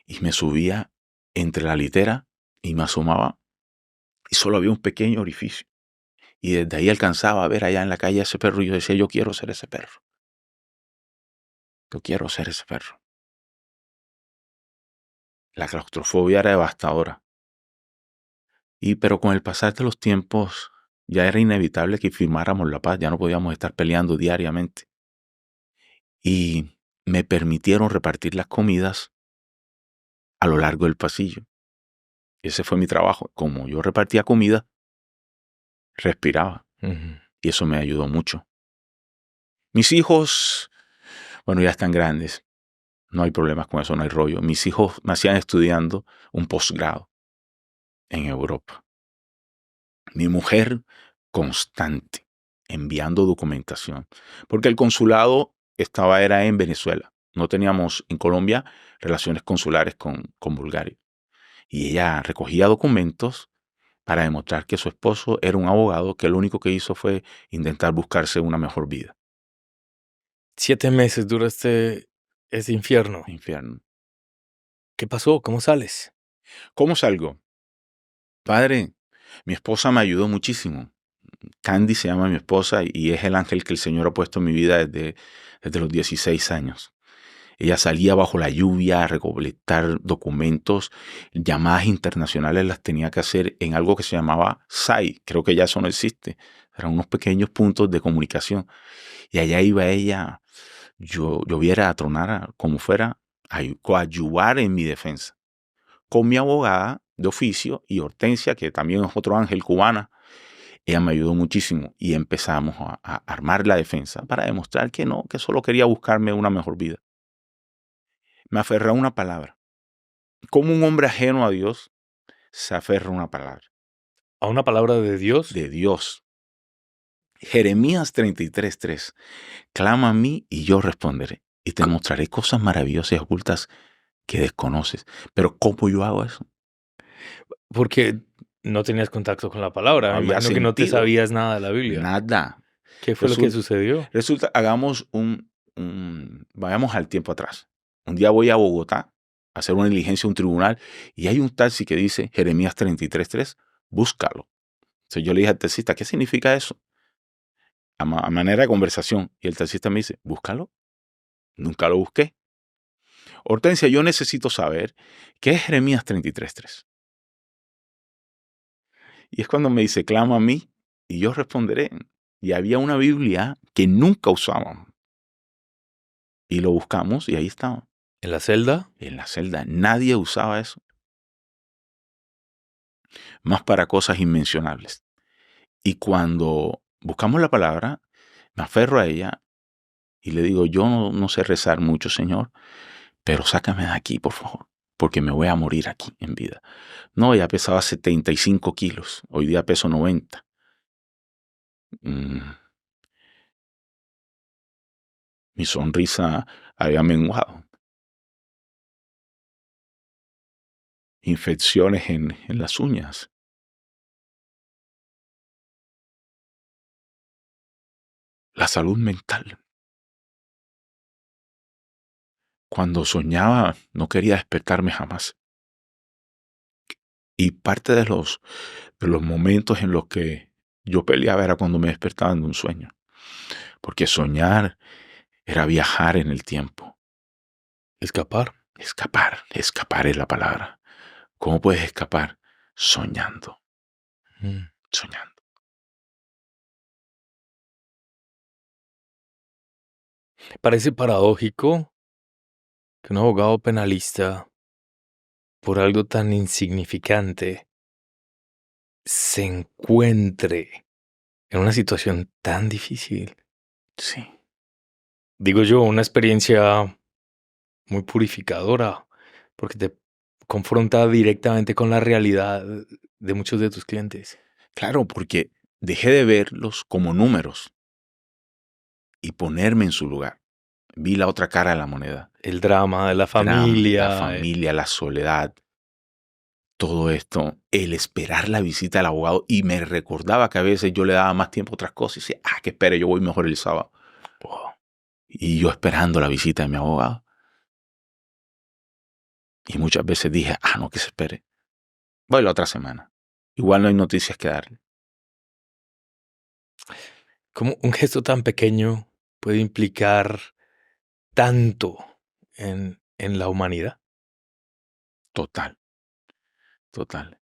y me subía entre la litera y me asomaba y solo había un pequeño orificio. Y desde ahí alcanzaba a ver allá en la calle ese perro y yo decía, yo quiero ser ese perro. Yo quiero ser ese perro. La claustrofobia era devastadora. Pero con el pasar de los tiempos ya era inevitable que firmáramos la paz, ya no podíamos estar peleando diariamente. Y me permitieron repartir las comidas a lo largo del pasillo. Ese fue mi trabajo. Como yo repartía comida, respiraba. Y eso me ayudó mucho. Mis hijos, bueno, ya están grandes. No hay problemas con eso, no hay rollo. Mis hijos me hacían estudiando un posgrado en Europa. Mi mujer, constante, enviando documentación. Porque el consulado era en Venezuela. No teníamos en Colombia relaciones consulares con Bulgaria. Y ella recogía documentos para demostrar que su esposo era un abogado que lo único que hizo fue intentar buscarse una mejor vida. 7 meses dura ese infierno. Infierno. ¿Qué pasó? ¿Cómo sales? ¿Cómo salgo? Padre, mi esposa me ayudó muchísimo. Candy se llama mi esposa y es el ángel que el Señor ha puesto en mi vida desde los 16 años. Ella salía bajo la lluvia a recolectar documentos, llamadas internacionales las tenía que hacer en algo que se llamaba SAI. Creo que ya eso no existe. Eran unos pequeños puntos de comunicación. Y allá iba ella, lloviera, a tronar, como fuera, a coadyuvar en mi defensa. Con mi abogada de oficio y Hortensia, que también es otro ángel cubana, ella me ayudó muchísimo y empezamos a armar la defensa para demostrar que no, que solo quería buscarme una mejor vida. Me aferré a una palabra. Como un hombre ajeno a Dios se aferra a una palabra. ¿A una palabra de Dios? De Dios. Jeremías 33:3. Clama a mí y yo responderé. Y te mostraré cosas maravillosas y ocultas que desconoces. Pero ¿cómo yo hago eso? Porque no tenías contacto con la palabra. No Me había imagino que no te sentido. sabías nada de la Biblia. Nada. ¿Qué fue lo que sucedió? Resulta, hagamos vayamos al tiempo atrás. Un día voy a Bogotá a hacer una diligencia a un tribunal y hay un taxi que dice Jeremías 33:3, búscalo. Entonces yo le dije al taxista, ¿qué significa eso? A manera de conversación. Y el taxista me dice, búscalo. Nunca lo busqué. Hortensia, yo necesito saber qué es Jeremías 33:3. Y es cuando me dice, clama a mí y yo responderé. Y había una Biblia que nunca usábamos. Y lo buscamos y ahí estaba, ¿En la celda? en la celda. Nadie usaba eso, más para cosas inmencionables. Y cuando buscamos la palabra, me aferro a ella y le digo, yo no sé rezar mucho, Señor, pero sácame de aquí, por favor, porque me voy a morir aquí en vida. No, ya pesaba 75 kilos, hoy día peso 90. Mm, Mi sonrisa había menguado. Infecciones en las uñas. La salud mental. Cuando soñaba no quería despertarme jamás. Y parte de los momentos en los que yo peleaba era cuando me despertaba de un sueño. Porque soñar era viajar en el tiempo. Escapar. Escapar es la palabra. ¿Cómo puedes escapar? Soñando, Mm. soñando. Me parece paradójico que un abogado penalista, por algo tan insignificante, se encuentre en una situación tan difícil. Sí, Digo yo, una experiencia muy purificadora, porque te confronta directamente con la realidad de muchos de tus clientes. claro, porque dejé de verlos como números y ponerme en su lugar. Vi la otra cara de la moneda. El drama de la El drama, la familia. familia, la soledad, todo esto, el esperar la visita del abogado. Y me recordaba que a veces yo le daba más tiempo a otras cosas y decía, que espere, yo voy mejor el sábado. Wow. Y yo esperando la visita de mi abogado. Y muchas veces dije, no, que se espere. Voy la otra semana. Igual no hay noticias que darle. ¿Cómo un gesto tan pequeño puede implicar tanto en la humanidad? Total, total.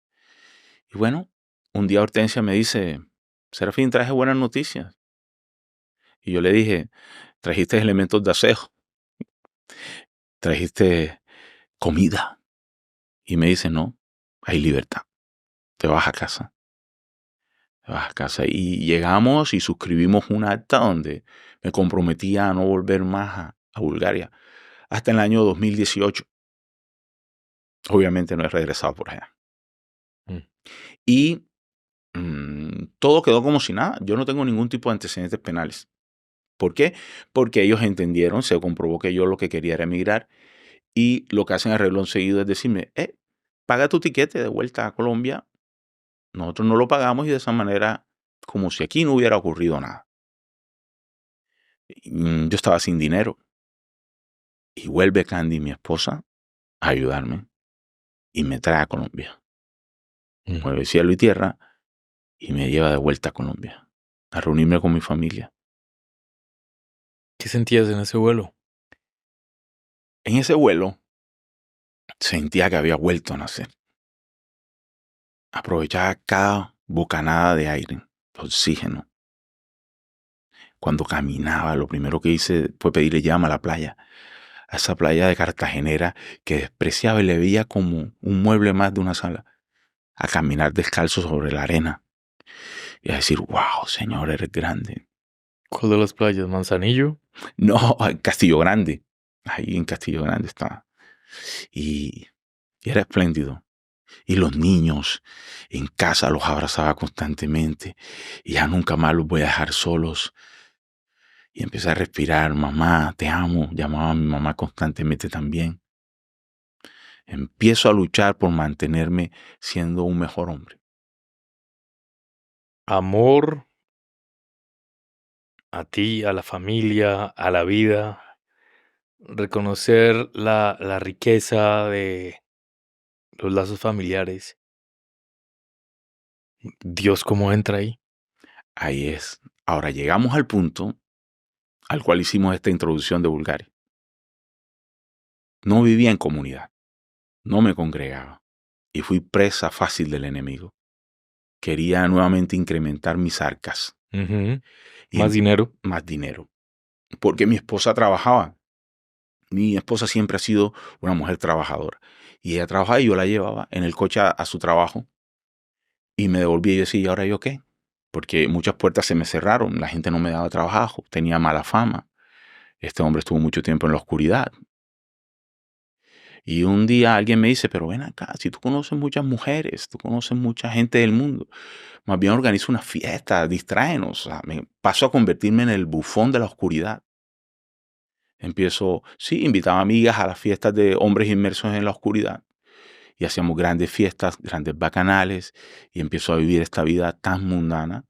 Y bueno, un día Hortensia me dice, Serafín, traje buenas noticias. Y yo le dije, trajiste elementos de aseo, trajiste comida. Y me dice, no, hay libertad. Te vas a casa. Te vas a casa. Y llegamos y suscribimos un acta donde me comprometía a no volver más a Bulgaria hasta el año 2018. Obviamente no he regresado por allá. Mm. Y todo quedó como si nada. Yo no tengo ningún tipo de antecedentes penales. ¿Por qué? Porque ellos entendieron, se comprobó que yo lo que quería era emigrar y lo que hacen arreglo seguido es decirme, paga tu tiquete de vuelta a Colombia. Nosotros no lo pagamos y de esa manera, como si aquí no hubiera ocurrido nada. Yo estaba sin dinero y vuelve Candy, mi esposa, a ayudarme y me trae a Colombia. Mueve cielo y tierra y me lleva de vuelta a Colombia a reunirme con mi familia. ¿Qué sentías en ese vuelo? En ese vuelo sentía que había vuelto a nacer. Aprovechaba cada bocanada de aire, de oxígeno. Cuando caminaba, lo primero que hice fue pedirle llama a la playa, a esa playa de Cartagenera que despreciaba y le veía como un mueble más de una sala, a caminar descalzo sobre la arena y a decir, wow, Señor, eres grande. ¿Cuál de las playas? ¿Manzanillo? No, en Castillo Grande, ahí en Castillo Grande estaba. Y era espléndido. Y los niños en casa los abrazaba constantemente y ya nunca más los voy a dejar solos. Y empecé a respirar, mamá, te amo, llamaba a mi mamá constantemente también. Empiezo a luchar por mantenerme siendo un mejor hombre. Amor a ti, a la familia, a la vida. Reconocer la riqueza de los lazos familiares. Dios, ¿cómo entra ahí? Ahí es. Ahora llegamos al punto al cual hicimos esta introducción de Bulgaria. No vivía en comunidad, no me congregaba y fui presa fácil del enemigo. Quería nuevamente incrementar mis arcas Ujú. y Más dinero. más dinero, porque mi esposa trabajaba Mi esposa siempre ha sido una mujer trabajadora. Y ella trabajaba y yo la llevaba en el coche a su trabajo y me devolvía y yo decía, ¿y ahora yo qué? Porque muchas puertas se me cerraron, la gente no me daba trabajo, tenía mala fama. Este hombre estuvo mucho tiempo en la oscuridad. Y un día alguien me dice, pero ven acá, si tú conoces muchas mujeres, tú conoces mucha gente del mundo, más bien organiza una fiesta, distráenos. O sea, me paso a convertirme en el bufón de la oscuridad. Empiezo, sí, invitaba amigas a las fiestas de hombres inmersos en la oscuridad y hacíamos grandes fiestas, grandes bacanales y empiezo a vivir esta vida tan mundana.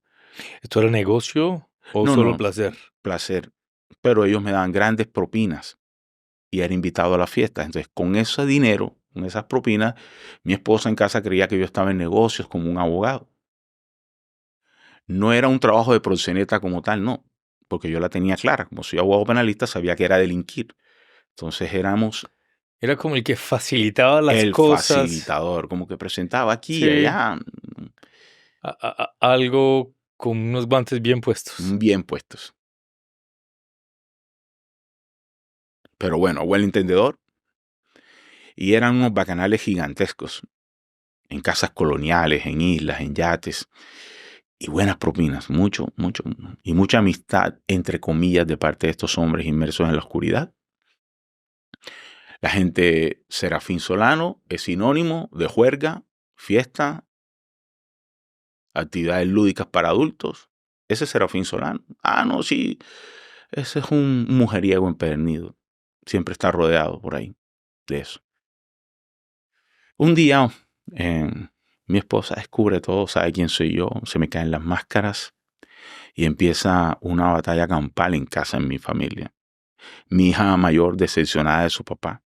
¿Esto era negocio o No, solo no, placer? placer. Pero ellos me daban grandes propinas y era invitado a la fiesta. Entonces, con ese dinero, con esas propinas, mi esposa en casa creía que yo estaba en negocios como un abogado. No era un trabajo de proxeneta como tal, no, porque yo la tenía clara. Como soy abogado penalista, sabía que era delinquir. Entonces éramos Era como el que facilitaba las el cosas. facilitador, como que presentaba aquí y Sí, allá, algo con unos guantes bien puestos. bien puestos. Pero bueno, buen entendedor. Y eran unos bacanales gigantescos, en casas coloniales, en islas, en yates, y buenas propinas, mucho, mucho, y mucha amistad, entre comillas, de parte de estos hombres inmersos en la oscuridad. La gente Serafín Solano es sinónimo de juerga, fiesta, actividades lúdicas para adultos. Ese es Serafín Solano. Ah, no, sí, ese es un mujeriego empedernido. Siempre está rodeado por ahí de eso. Un día, eh, mi esposa descubre todo, sabe quién soy yo, se me caen las máscaras y empieza una batalla campal en casa, en mi familia. Mi hija mayor decepcionada de su papá,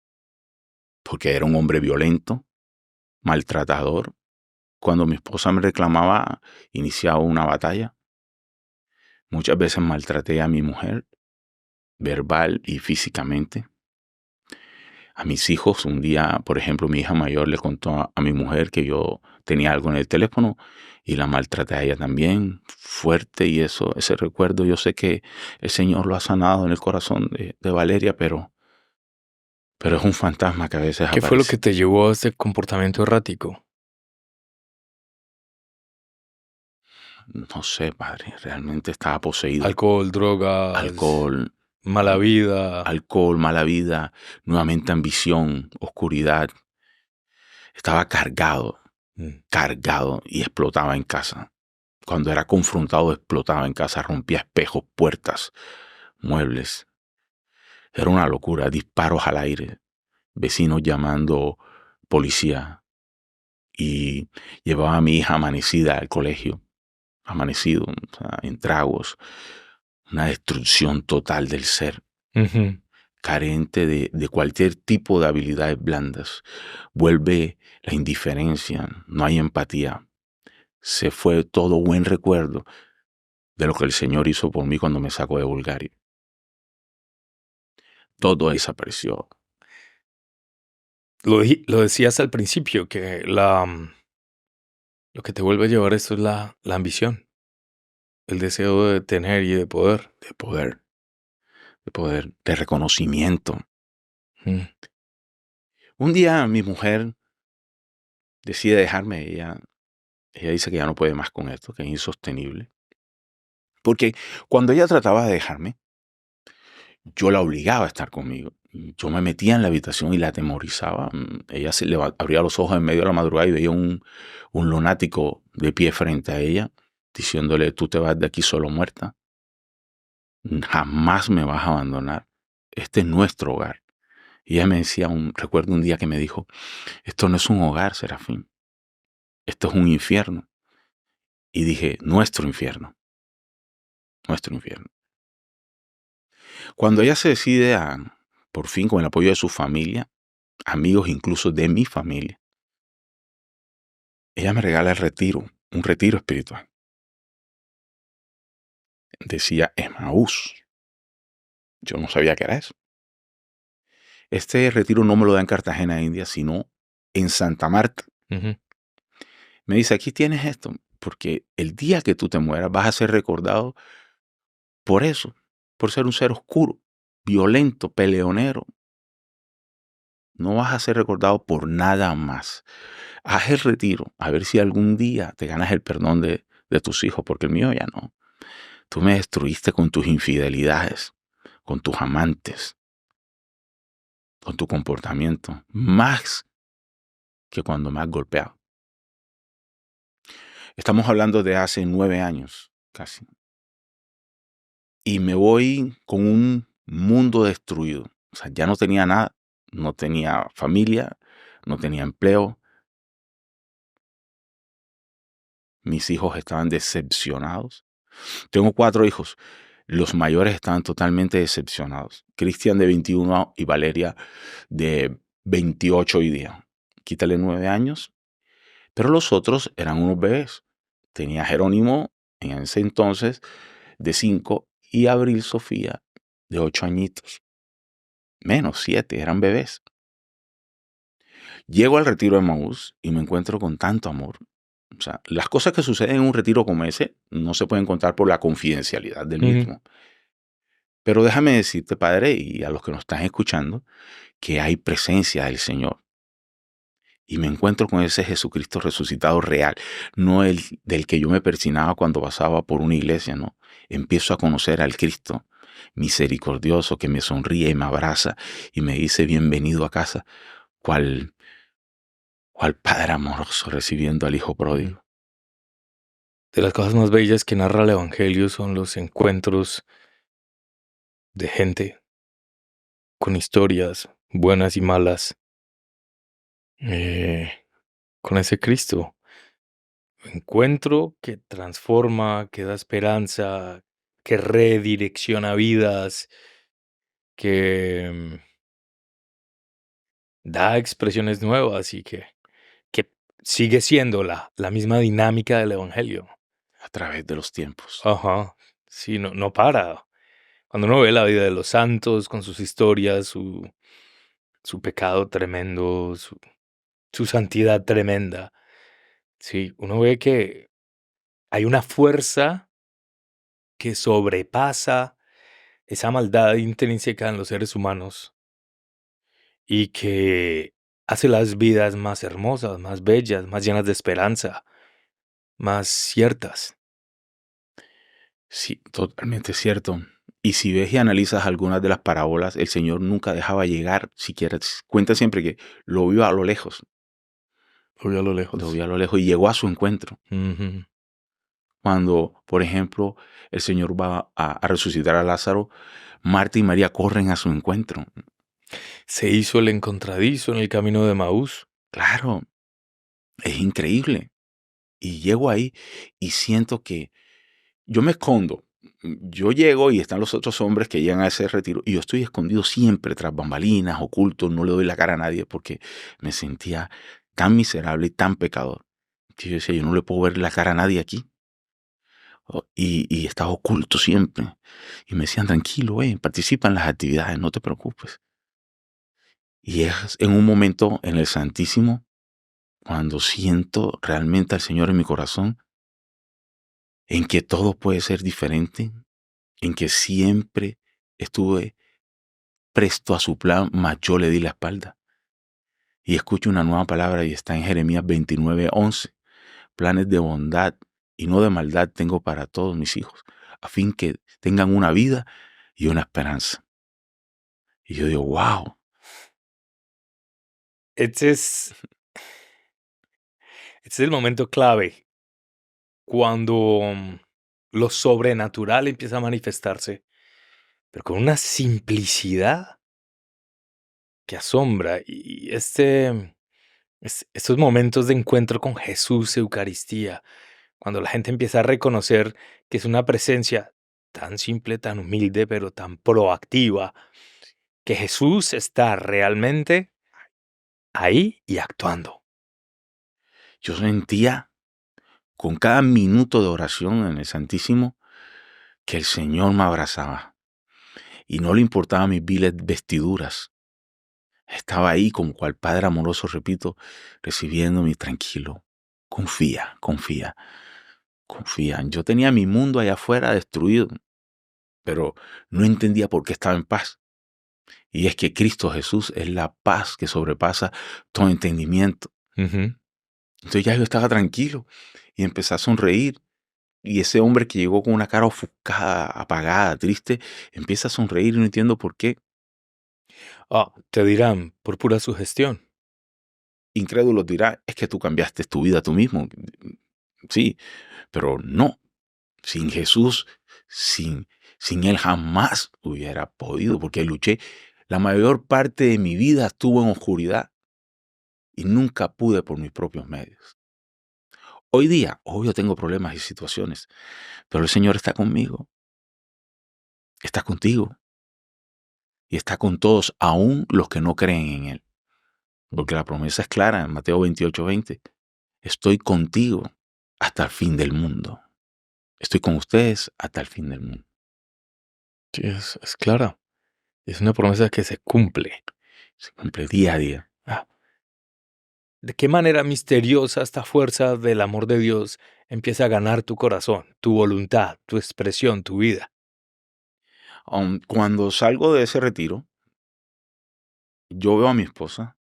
porque era un hombre violento, maltratador. Cuando mi esposa me reclamaba, iniciaba una batalla. Muchas veces maltraté a mi mujer, verbal y físicamente. A mis hijos, un día, por ejemplo, mi hija mayor le contó a mi mujer que yo tenía algo en el teléfono y la maltraté a ella también, fuerte, y eso, ese recuerdo, yo sé que el Señor lo ha sanado en el corazón de Valeria, pero es un fantasma que a veces ¿Qué fue lo que aparece. te llevó a ese comportamiento errático? No sé, padre, realmente estaba poseído. Alcohol, drogas, Alcohol, mala vida. alcohol, mala vida, nuevamente ambición, oscuridad. Estaba cargado, Mm. cargado y explotaba en casa. Cuando era confrontado, explotaba en casa, rompía espejos, puertas, muebles. Era una locura, disparos al aire, vecinos llamando policía y llevaba a mi hija amanecida al colegio, amanecido, o sea, en tragos, una destrucción total del ser, Ujú. carente de cualquier tipo de habilidades blandas. Vuelve la indiferencia, no hay empatía. Se fue todo buen recuerdo de lo que el Señor hizo por mí cuando me sacó de Bulgaria. Todo desapareció. Lo decías al principio, que lo que te vuelve a llevar esto es la ambición, el deseo de tener y de poder. De poder, de reconocimiento. Mm. Un día mi mujer decide dejarme. Ella dice que ya no puede más con esto, que es insostenible. Porque cuando ella trataba de dejarme, yo la obligaba a estar conmigo. Yo me metía en la habitación y la atemorizaba. Ella abría los ojos en medio de la madrugada y veía un lunático de pie frente a ella, diciéndole, tú te vas de aquí solo muerta. Jamás me vas a abandonar. Este es nuestro hogar. Y ella me decía, recuerdo un día que me dijo, esto no es un hogar, Serafín. Esto es un infierno. Y dije, nuestro infierno. Nuestro infierno. Cuando ella se decide por fin, con el apoyo de su familia, amigos incluso de mi familia, ella me regala el retiro, un retiro espiritual. Decía Emaús. Yo no sabía qué era eso. Este retiro no me lo da en Cartagena, India, sino en Santa Marta. Ujú. Me dice, aquí tienes esto, porque el día que tú te mueras vas a ser recordado por eso, por ser un ser oscuro, violento, peleonero, No vas a ser recordado por nada más. Haz el retiro, a ver si algún día te ganas el perdón de tus hijos, porque el mío ya no. Tú me destruiste con tus infidelidades, con tus amantes, con tu comportamiento, más que cuando me has golpeado. Estamos hablando de hace 9 años, casi. Y me voy con un mundo destruido. O sea, ya no tenía nada, no tenía familia, no tenía empleo. Mis hijos estaban decepcionados. Tengo 4 hijos. Los mayores estaban totalmente decepcionados. Cristian de 21 y Valeria de 28 hoy día. Quítale 9 años. Pero los otros eran unos bebés. Tenía Jerónimo en ese entonces de 5 y Abril Sofía de 8 añitos. Menos 7, eran bebés. Llego al retiro de Maús y me encuentro con tanto amor. O sea, las cosas que suceden en un retiro como ese no se pueden contar por la confidencialidad del mismo. Pero déjame decirte, Padre, y a los que nos están escuchando, que hay presencia del Señor. Y me encuentro con ese Jesucristo resucitado real, no el del que yo me persinaba cuando pasaba por una iglesia, no. Empiezo a conocer al Cristo misericordioso que me sonríe y me abraza y me dice bienvenido a casa, cual padre amoroso recibiendo al hijo pródigo. De las cosas más bellas que narra el Evangelio son los encuentros de gente con historias buenas y malas, eh, con ese Cristo. Encuentro que transforma, que da esperanza, que redirecciona vidas, que da expresiones nuevas y que sigue siendo la misma dinámica del Evangelio. A través de los tiempos. Ajá, sí, no para. Cuando uno ve la vida de los santos con sus historias, su pecado tremendo, su santidad tremenda, sí, uno ve que hay una fuerza que sobrepasa esa maldad intrínseca en los seres humanos y que hace las vidas más hermosas, más bellas, más llenas de esperanza, más ciertas. Sí, totalmente cierto. Y si ves y analizas algunas de las parábolas, el Señor nunca dejaba llegar, siquiera cuenta siempre que lo vio a lo lejos, Lo veo a lo lo lejos. vio a lo lejos y llegó a su encuentro. Ujú. Cuando, por ejemplo, el Señor va a resucitar a Lázaro, Marta y María corren a su encuentro. Se hizo el encontradizo en el camino de Maús. Claro, es increíble. Y llego ahí y siento que yo me escondo. Yo llego y están los otros hombres que llegan a ese retiro y yo estoy escondido siempre tras bambalinas, oculto, no le doy la cara a nadie porque me sentía tan miserable y tan pecador. Que yo decía, yo no le puedo ver la cara a nadie aquí. Y estaba oculto siempre. Y me decían, tranquilo, participa en las actividades, no te preocupes. Y es en un momento en el Santísimo cuando siento realmente al Señor en mi corazón, en que todo puede ser diferente, en que siempre estuve presto a su plan, mas yo le di la espalda. Y escucho una nueva palabra y está en Jeremías 29:11. Planes de bondad y no de maldad tengo para todos mis hijos, a fin que tengan una vida y una esperanza. Y yo digo, wow, Este es, este es el momento clave cuando lo sobrenatural empieza a manifestarse, pero con una simplicidad que asombra. Y estos momentos de encuentro con Jesús, Eucaristía, cuando la gente empieza a reconocer que es una presencia tan simple, tan humilde, pero tan proactiva, que Jesús está realmente ahí y actuando. yo sentía con cada minuto de oración en el Santísimo que el Señor me abrazaba y no le importaban mis viles vestiduras. Estaba ahí como cual Padre amoroso, repito, recibiéndome tranquilo. Confía, confía, confía. Yo tenía mi mundo allá afuera destruido, pero no entendía por qué estaba en paz. Y es que Cristo Jesús es la paz que sobrepasa todo entendimiento. Ujú. Entonces ya yo estaba tranquilo y empecé a sonreír. Y ese hombre que llegó con una cara ofuscada, apagada, triste, empieza a sonreír y no entiendo por qué. Te dirán, por pura sugestión. Incrédulos dirá, es que tú cambiaste tu vida tú mismo. Sí, pero no. Sin Jesús, sin Él jamás hubiera podido, porque luché. La mayor parte de mi vida estuvo en oscuridad y nunca pude por mis propios medios. Hoy día, obvio, tengo problemas y situaciones, pero el Señor está conmigo, está contigo y está con todos, aún los que no creen en Él. Porque la promesa es clara en Mateo 28:20. Estoy contigo hasta el fin del mundo. Estoy con ustedes hasta el fin del mundo. Sí, es clara. Es una promesa que se cumple. Se cumple día a día. Ah, ¿De qué manera misteriosa esta fuerza del amor de Dios empieza a ganar tu corazón, tu voluntad, tu expresión, tu vida? Cuando salgo de ese retiro, yo veo a mi esposa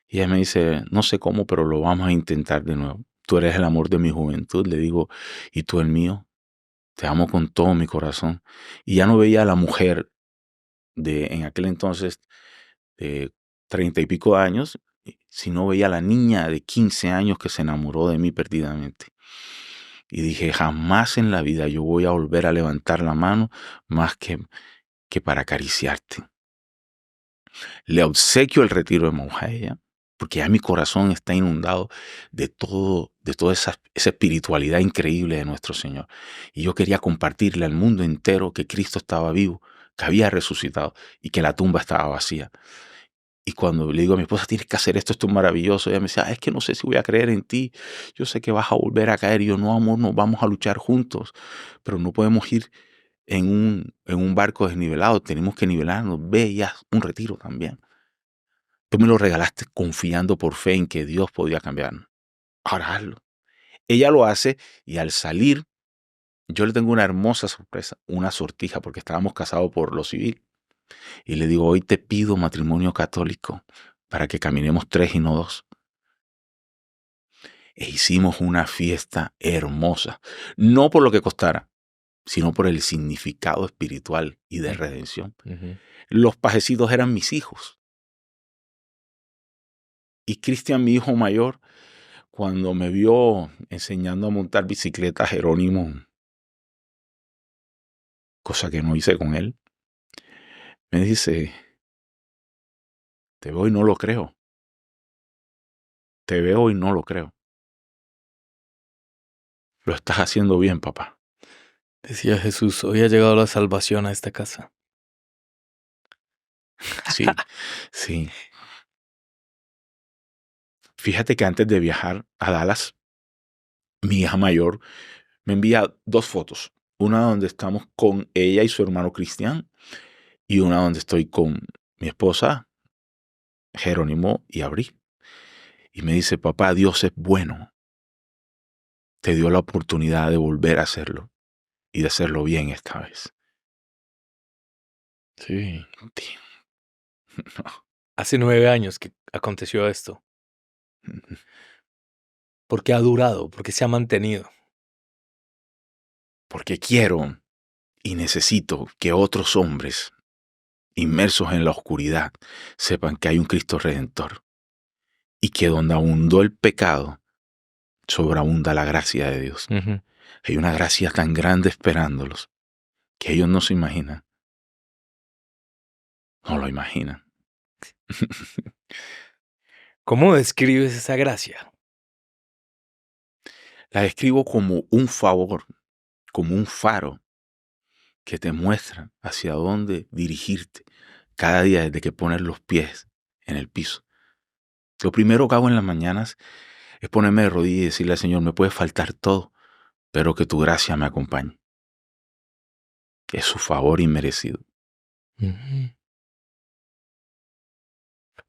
y ella me dice, no sé cómo, pero lo vamos a intentar de nuevo. Tú eres el amor de mi juventud, le digo, y tú el mío. Te amo con todo mi corazón. Y ya no veía a la mujer en aquel entonces de 30 y pico de años, sino veía a la niña de 15 años que se enamoró de mí perdidamente. Y dije, jamás en la vida yo voy a volver a levantar la mano más que para acariciarte. Le obsequio el retiro de monja a ella, porque ya mi corazón está inundado de toda esa espiritualidad increíble de nuestro Señor. Y yo quería compartirle al mundo entero que Cristo estaba vivo, que había resucitado y que la tumba estaba vacía. Y cuando le digo a mi esposa, tienes que hacer esto es maravilloso, ella me decía, es que no sé si voy a creer en ti, yo sé que vas a volver a caer. Y yo, no, amor, nos vamos a luchar juntos, pero no podemos ir en un barco desnivelado, tenemos que nivelarnos, ve y haz un retiro también. Tú me lo regalaste confiando por fe en que Dios podía cambiarnos. Ahora hazlo. Ella lo hace y al salir, yo le tengo una hermosa sorpresa, una sortija, porque estábamos casados por lo civil. Y le digo, hoy te pido matrimonio católico para que caminemos 3 y no 2. E hicimos una fiesta hermosa, no por lo que costara, sino por el significado espiritual y de redención. Ujú. Los pajecitos eran mis hijos. Y Cristian, mi hijo mayor, cuando me vio enseñando a montar bicicleta a Jerónimo, cosa que no hice con él, me dice, te veo y no lo creo. Te veo y no lo creo. Lo estás haciendo bien, papá. Decía Jesús, hoy ha llegado la salvación a esta casa. Sí, sí. Fíjate que antes de viajar a Dallas, mi hija mayor me envía 2 fotos. Una donde estamos con ella y su hermano Cristian y una donde estoy con mi esposa, Jerónimo y Abril. Y me dice, papá, Dios es bueno. Te dio la oportunidad de volver a hacerlo y de hacerlo bien esta vez. Sí. Sí. Hace 9 años que aconteció esto. ¿Por qué ha durado? ¿Por qué se ha mantenido? Porque quiero y necesito que otros hombres inmersos en la oscuridad sepan que hay un Cristo Redentor y que donde abundó el pecado, sobreabunda la gracia de Dios. Ujú. Hay una gracia tan grande esperándolos que ellos no se imaginan. No lo imaginan. ¿Cómo describes esa gracia? La describo como un favor, como un faro que te muestra hacia dónde dirigirte cada día desde que pones los pies en el piso. Lo primero que hago en las mañanas es ponerme de rodillas y decirle al Señor, me puede faltar todo, pero que tu gracia me acompañe. Es su favor inmerecido. Ujú.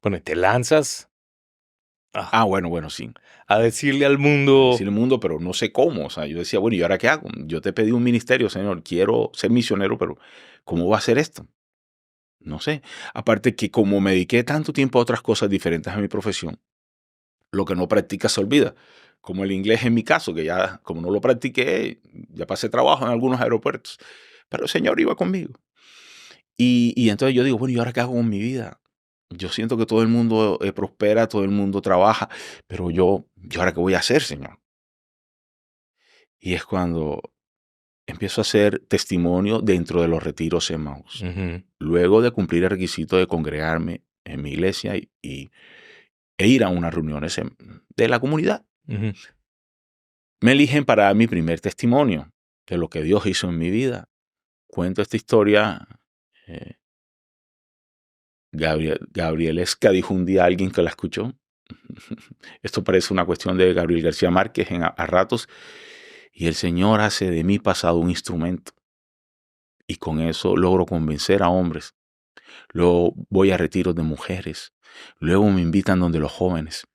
Bueno, y te lanzas a, Bueno, sí. a decirle al A mundo, decirle mundo, pero no sé cómo. O sea, yo decía, bueno, ¿y ahora qué hago? Yo te pedí un ministerio, Señor, quiero ser misionero, pero ¿cómo va a ser esto? No sé. Aparte que como me dediqué tanto tiempo a otras cosas diferentes a mi profesión, lo que no practicas se olvida. Como el inglés en mi caso, que ya como no lo practiqué, ya pasé trabajo en algunos aeropuertos. Pero el Señor iba conmigo. Y entonces yo digo, bueno, ¿y ahora qué hago con mi vida? Yo siento que todo el mundo prospera, todo el mundo trabaja, pero ¿yo ahora qué voy a hacer, Señor? Y es cuando empiezo a hacer testimonio dentro de los retiros Emmaus. Ujú, Luego de cumplir el requisito de congregarme en mi iglesia e ir a unas reuniones de la comunidad, ujú. me eligen para dar mi primer testimonio de lo que Dios hizo en mi vida. Cuento esta historia. eh, Gabriel Esca dijo un día a alguien que la escuchó. Esto parece una cuestión de Gabriel García Márquez a ratos. Y el Señor hace de mi pasado un instrumento. Y con eso logro convencer a hombres. Luego voy a retiros de mujeres. Luego me invitan donde los jóvenes.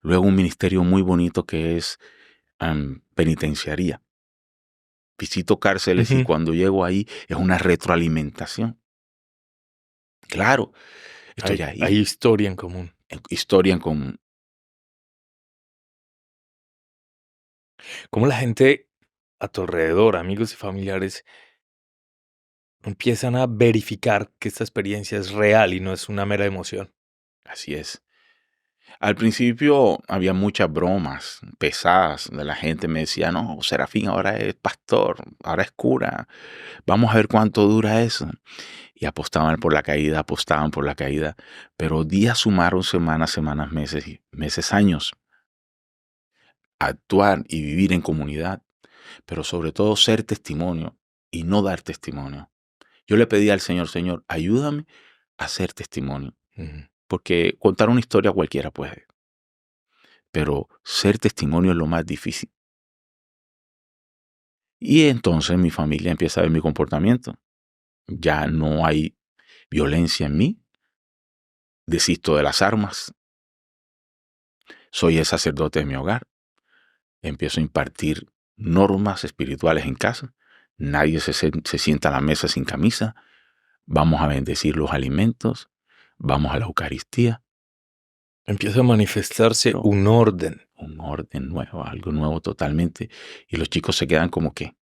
Luego un ministerio muy bonito que es penitenciaría. Visito cárceles y Ujú. cuando llego ahí es una retroalimentación. Claro, estoy Hay ahí. historia en común. Historia en común. ¿Cómo la gente a tu alrededor, amigos y familiares, empiezan a verificar que esta experiencia es real y no es una mera emoción? Así es. Al principio había muchas bromas pesadas de la gente. Me decía, no, Serafín ahora es pastor, ahora es cura. Vamos a ver cuánto dura eso. Y apostaban por la caída, apostaban por la caída. Pero días sumaron semanas, semanas, meses, meses, años. Actuar y vivir en comunidad, pero sobre todo ser testimonio y no dar testimonio. Yo le pedí al Señor, Señor, ayúdame a ser testimonio. Ujú. Porque contar una historia cualquiera puede, pero ser testimonio es lo más difícil. Y entonces mi familia empieza a ver mi comportamiento. Ya no hay violencia en mí, desisto de las armas, soy el sacerdote de mi hogar, empiezo a impartir normas espirituales en casa, nadie se sienta a la mesa sin camisa, vamos a bendecir los alimentos, vamos a la Eucaristía, Empieza a manifestarse pero un orden. un orden nuevo, algo nuevo totalmente, y los chicos se quedan como que,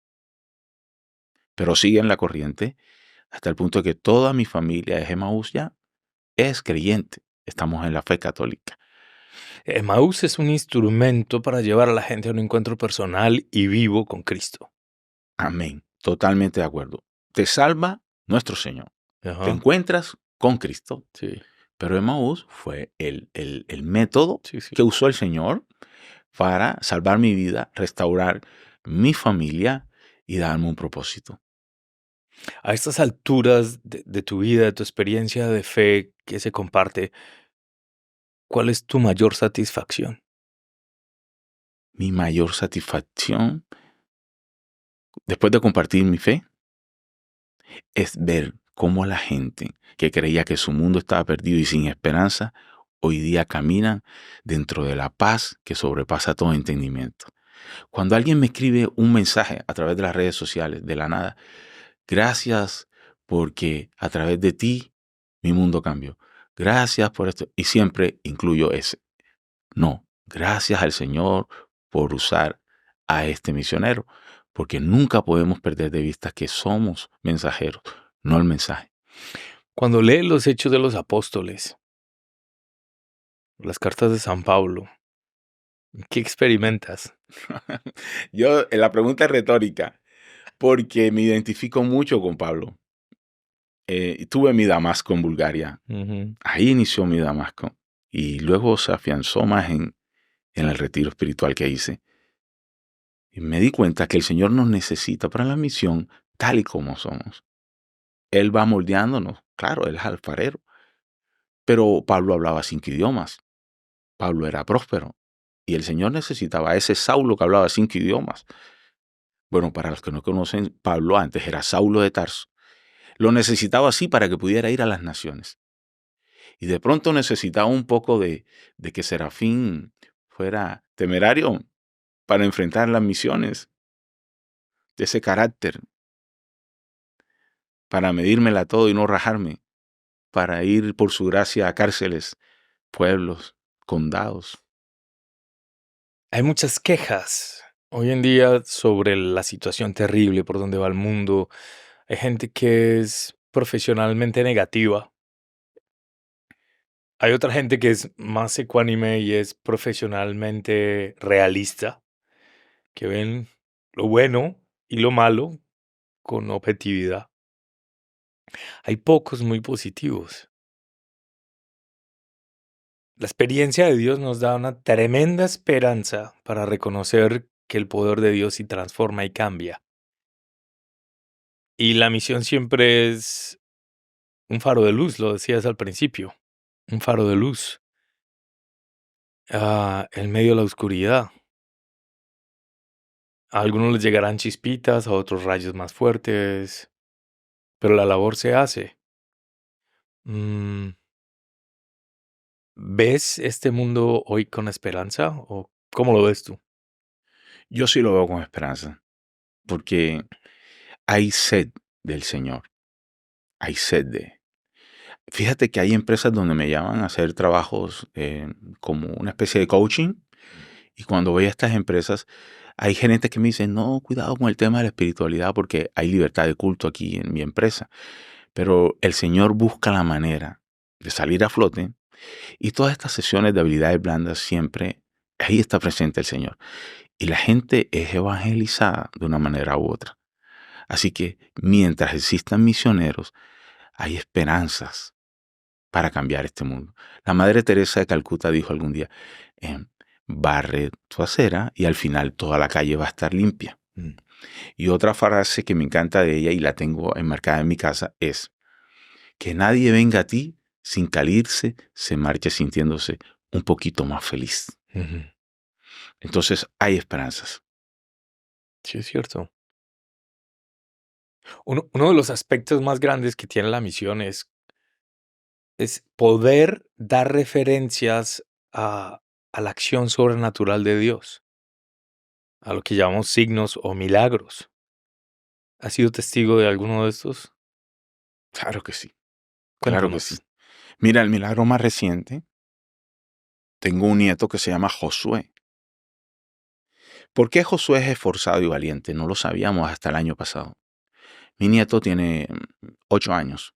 pero siguen la corriente hasta el punto de que toda mi familia de Emaús ya es creyente. Estamos en la fe católica. Emaús es un instrumento para llevar a la gente a un encuentro personal y vivo con Cristo. Amén. Totalmente de acuerdo. Te salva nuestro Señor. Te Ajá. encuentras con Cristo. Sí, Pero Emaús fue el método sí, sí. que usó el Señor para salvar mi vida, restaurar mi familia y darme un propósito. A estas alturas de tu vida, de tu experiencia de fe que se comparte, ¿cuál es tu mayor satisfacción? Mi mayor satisfacción, después de compartir mi fe, es ver cómo la gente que creía que su mundo estaba perdido y sin esperanza, hoy día caminan dentro de la paz que sobrepasa todo entendimiento. Cuando alguien me escribe un mensaje a través de las redes sociales, de la nada, gracias porque a través de ti mi mundo cambió. Gracias por esto. Y siempre incluyo ese. No, gracias al Señor por usar a este misionero, porque nunca podemos perder de vista que somos mensajeros, no el mensaje. Cuando lees los Hechos de los Apóstoles, las cartas de San Pablo, ¿qué experimentas? La pregunta es retórica, porque me identifico mucho con Pablo. Tuve mi Damasco en Bulgaria. Ujú. Ahí inició mi Damasco. Y luego se afianzó más en el retiro espiritual que hice. Y me di cuenta que el Señor nos necesita para la misión tal y como somos. Él va moldeándonos. Claro, Él es alfarero. Pero Pablo hablaba 5 idiomas. Pablo era próspero. Y el Señor necesitaba a ese Saulo que hablaba 5 idiomas. Bueno, para los que no conocen, Pablo antes era Saulo de Tarso. Lo necesitaba así para que pudiera ir a las naciones. Y de pronto necesitaba un poco de que Serafín fuera temerario para enfrentar las misiones, de ese carácter. para medírmela todo y no rajarme, para ir por su gracia a cárceles, pueblos, condados. Hay muchas quejas hoy en día sobre la situación terrible por donde va el mundo. Hay gente que es profesionalmente negativa. Hay otra gente que es más ecuánime y es profesionalmente realista, que ven lo bueno y lo malo con objetividad. Hay pocos muy positivos. La experiencia de Dios nos da una tremenda esperanza para reconocer que el poder de Dios sí transforma y cambia. Y la misión siempre es un faro de luz, lo decías al principio, un faro de luz en medio de la oscuridad. A algunos les llegarán chispitas, a otros rayos más fuertes, pero la labor se hace. Mm, ¿Ves este mundo hoy con esperanza o cómo lo ves tú? Yo sí lo veo con esperanza, porque hay sed del Señor, hay sed de... Fíjate que hay empresas donde me llaman a hacer trabajos como una especie de coaching, y cuando voy a estas empresas hay gerentes que me dicen, no, cuidado con el tema de la espiritualidad porque hay libertad de culto aquí en mi empresa. Pero el Señor busca la manera de salir a flote, y todas estas sesiones de habilidades blandas siempre, ahí está presente el Señor. Y la gente es evangelizada de una manera u otra. Así que mientras existan misioneros, hay esperanzas para cambiar este mundo. La Madre Teresa de Calcuta dijo algún día, barre tu acera y al final toda la calle va a estar limpia. Y otra frase que me encanta de ella y la tengo enmarcada en mi casa es, que nadie venga a ti sin que al irse se marche sintiéndose un poquito más feliz. Ujú. Entonces hay esperanzas. Sí, es cierto. Uno de los aspectos más grandes que tiene la misión es poder dar referencias a, a la acción sobrenatural de Dios, a lo que llamamos signos o milagros. ¿Has sido testigo de alguno de estos? Claro que sí, claro que sí. Cuéntanos. Mira, el milagro más reciente, tengo un nieto que se llama Josué. ¿Por qué Josué es esforzado y valiente? No lo sabíamos hasta el año pasado. Mi nieto tiene 8 años.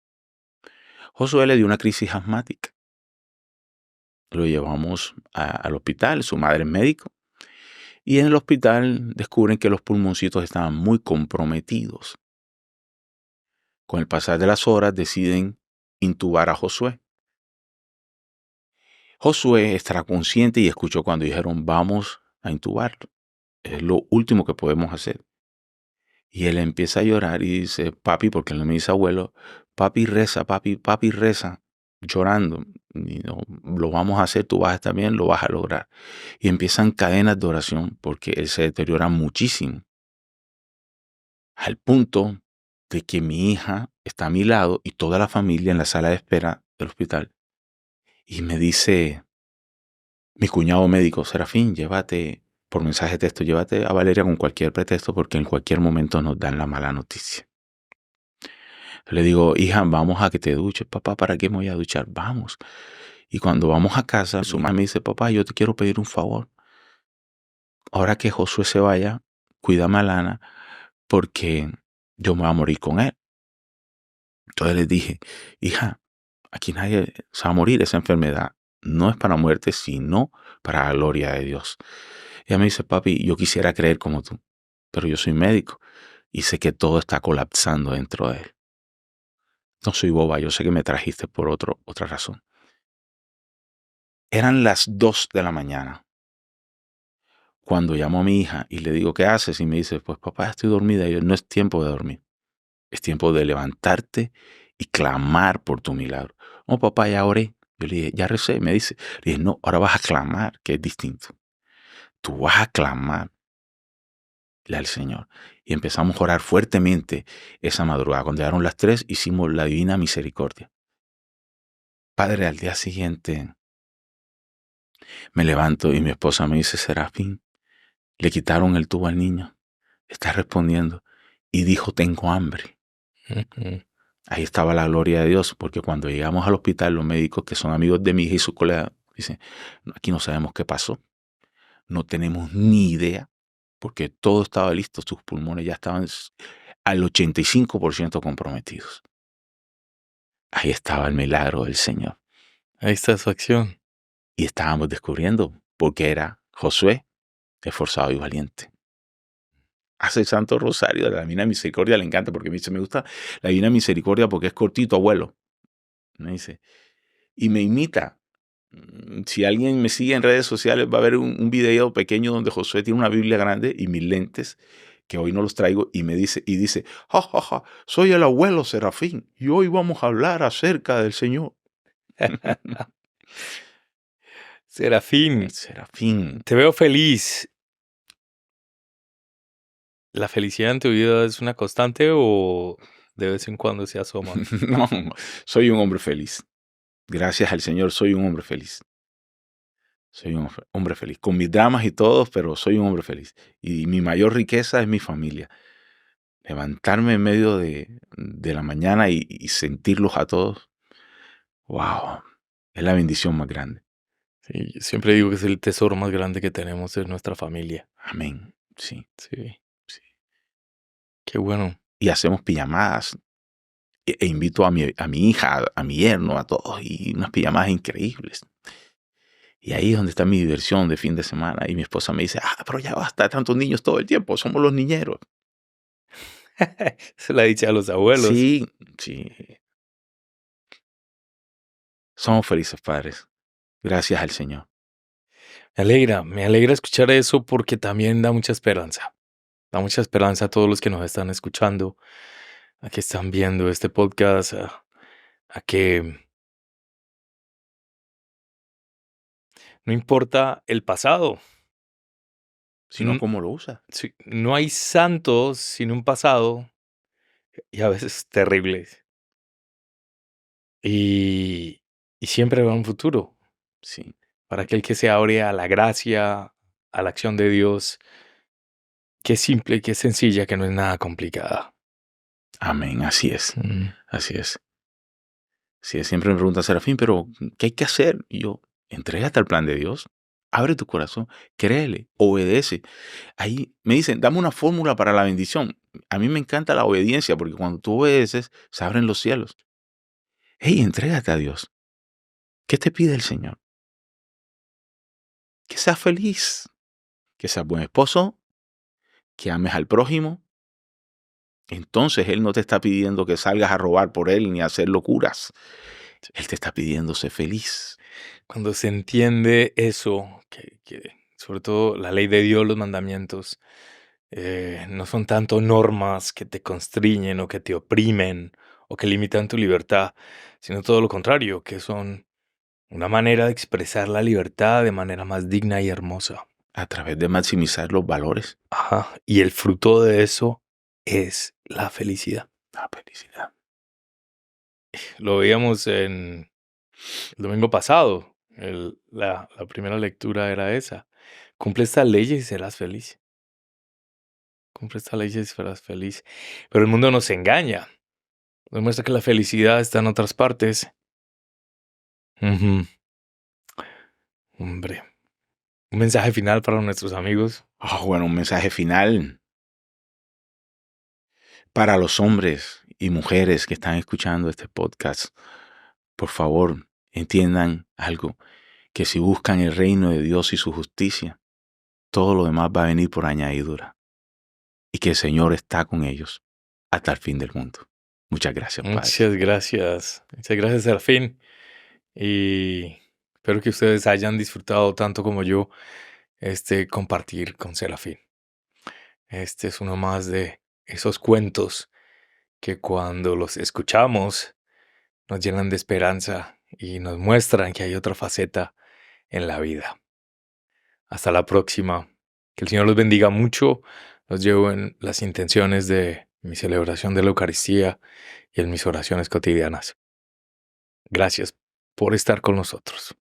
Josué le dio una crisis asmática. Lo llevamos al hospital, su madre es médico, y en el hospital descubren que los pulmoncitos estaban muy comprometidos. Con el pasar de las horas deciden intubar a Josué. Josué estará consciente y escuchó cuando dijeron, vamos a intubarlo. Es lo último que podemos hacer. Y él empieza a llorar y dice, papi, porque él me dice abuelo, papi reza, llorando. Y no, lo vamos a hacer, tú vas a estar bien, lo vas a lograr. Y empiezan cadenas de oración porque él se deteriora muchísimo. Al punto de que mi hija está a mi lado y toda la familia en la sala de espera del hospital. Y me dice, mi cuñado médico, Serafín, llévate, por mensaje de texto, llévate a Valeria con cualquier pretexto porque en cualquier momento nos dan la mala noticia. Le digo, hija, vamos a que te duches, papá, ¿para qué me voy a duchar? Vamos. Y cuando vamos a casa, su mamá me dice, papá, yo te quiero pedir un favor. Ahora que Josué se vaya, cuídame a Lana porque yo me voy a morir con él. Entonces les dije, hija, aquí nadie se va a morir. Esa enfermedad no es para muerte, sino para la gloria de Dios. Ella me dice, papi, yo quisiera creer como tú, pero yo soy médico y sé que todo está colapsando dentro de él. No soy boba, yo sé que me trajiste por otra razón. Eran las 2 de la mañana cuando llamo a mi hija y le digo, ¿qué haces? Y me dice, pues papá, estoy dormida. Y yo, no es tiempo de dormir, es tiempo de levantarte y clamar por tu milagro. No, papá, ya oré. Yo le dije, ya recé. Me dice, le dije, no, ahora vas a clamar, que es distinto. Tú vas a clamarle al Señor. Y empezamos a orar fuertemente esa madrugada. Cuando llegaron las 3, hicimos la divina misericordia. Padre, al día siguiente me levanto y mi esposa me dice, Serafín, le quitaron el tubo al niño. Está respondiendo. Y dijo, tengo hambre. Ujú. Ahí estaba la gloria de Dios, porque cuando llegamos al hospital, los médicos que son amigos de mi hija y su colega dicen, aquí no sabemos qué pasó, no tenemos ni idea, porque todo estaba listo, sus pulmones ya estaban al 85% comprometidos. Ahí estaba el milagro del Señor. Ahí está su acción. Y estábamos descubriendo por qué era Josué, esforzado y valiente. Hace el Santo Rosario de la Divina Misericordia, le encanta porque me dice, me gusta la Divina Misericordia porque es cortito, abuelo. Me dice, y me imita. Si alguien me sigue en redes sociales va a ver un video pequeño donde Josué tiene una Biblia grande y mis lentes, que hoy no los traigo, y dice, ja, ja, ja, soy el abuelo Serafín y hoy vamos a hablar acerca del Señor. Serafín, El Serafín. te veo feliz. ¿La felicidad en tu vida es una constante o de vez en cuando se asoma? No, soy un hombre feliz. Gracias al Señor, soy un hombre feliz. Soy un hombre feliz, con mis dramas y todo, pero soy un hombre feliz. Y mi mayor riqueza es mi familia. Levantarme en medio de la mañana y sentirlos a todos, wow, es la bendición más grande. Sí, yo siempre digo que es el tesoro más grande que tenemos en nuestra familia. Amén, sí, Sí, sí. qué bueno. Y hacemos pijamadas, e invito a mi hija, a mi yerno, a todos, y unas pijamadas increíbles. Y ahí es donde está mi diversión de fin de semana. Y mi esposa me dice, pero ya basta, tantos niños todo el tiempo, somos los niñeros. Se la dicha a los abuelos. Sí, sí. Somos felices padres. Gracias al Señor. Me alegra escuchar eso porque también da mucha esperanza. Da mucha esperanza a todos los que nos están escuchando, a que están viendo este podcast, a que no importa el pasado. Sino cómo lo usa. Sí, no hay santos sin un pasado y a veces terribles. Y, y siempre va un futuro Sí. para aquel que se abre a la gracia, a la acción de Dios, que es simple, que es sencilla, que no es nada complicada. Amén, así es. Mm. Así es. Sí, siempre me pregunta Serafín, pero ¿qué hay que hacer? Y yo, entrégate al plan de Dios, abre tu corazón, créele, obedece. Ahí me dicen, dame una fórmula para la bendición. A mí me encanta la obediencia porque cuando tú obedeces, se abren los cielos. Hey, entrégate a Dios. ¿Qué te pide el Señor? Que seas feliz, que seas buen esposo, que ames al prójimo. Entonces Él no te está pidiendo que salgas a robar por Él ni a hacer locuras. Él te está pidiendo ser feliz. Cuando se entiende eso, que sobre todo la ley de Dios, los mandamientos, no son tanto normas que te constriñen o que te oprimen o que limitan tu libertad, sino todo lo contrario, que son una manera de expresar la libertad de manera más digna y hermosa. A través de maximizar los valores. Ajá. Y el fruto de eso es la felicidad. La felicidad. Lo veíamos en el domingo pasado. La primera lectura era esa. Cumple estas leyes y serás feliz. Cumple estas leyes y serás feliz. Pero el mundo nos engaña. Nos muestra que la felicidad está en otras partes. Ujú. Hombre. Un mensaje final para nuestros amigos. Bueno, un mensaje final para los hombres y mujeres que están escuchando este podcast. Por favor, entiendan algo, que si buscan el reino de Dios y su justicia, todo lo demás va a venir por añadidura. Y que el Señor está con ellos hasta el fin del mundo. Muchas gracias, Padre. Muchas gracias. Muchas gracias, Serafín. Y espero que ustedes hayan disfrutado tanto como yo compartir con Serafín. Este es uno más de esos cuentos que cuando los escuchamos nos llenan de esperanza y nos muestran que hay otra faceta en la vida. Hasta la próxima. Que el Señor los bendiga mucho. Los llevo en las intenciones de mi celebración de la Eucaristía y en mis oraciones cotidianas. Gracias por estar con nosotros.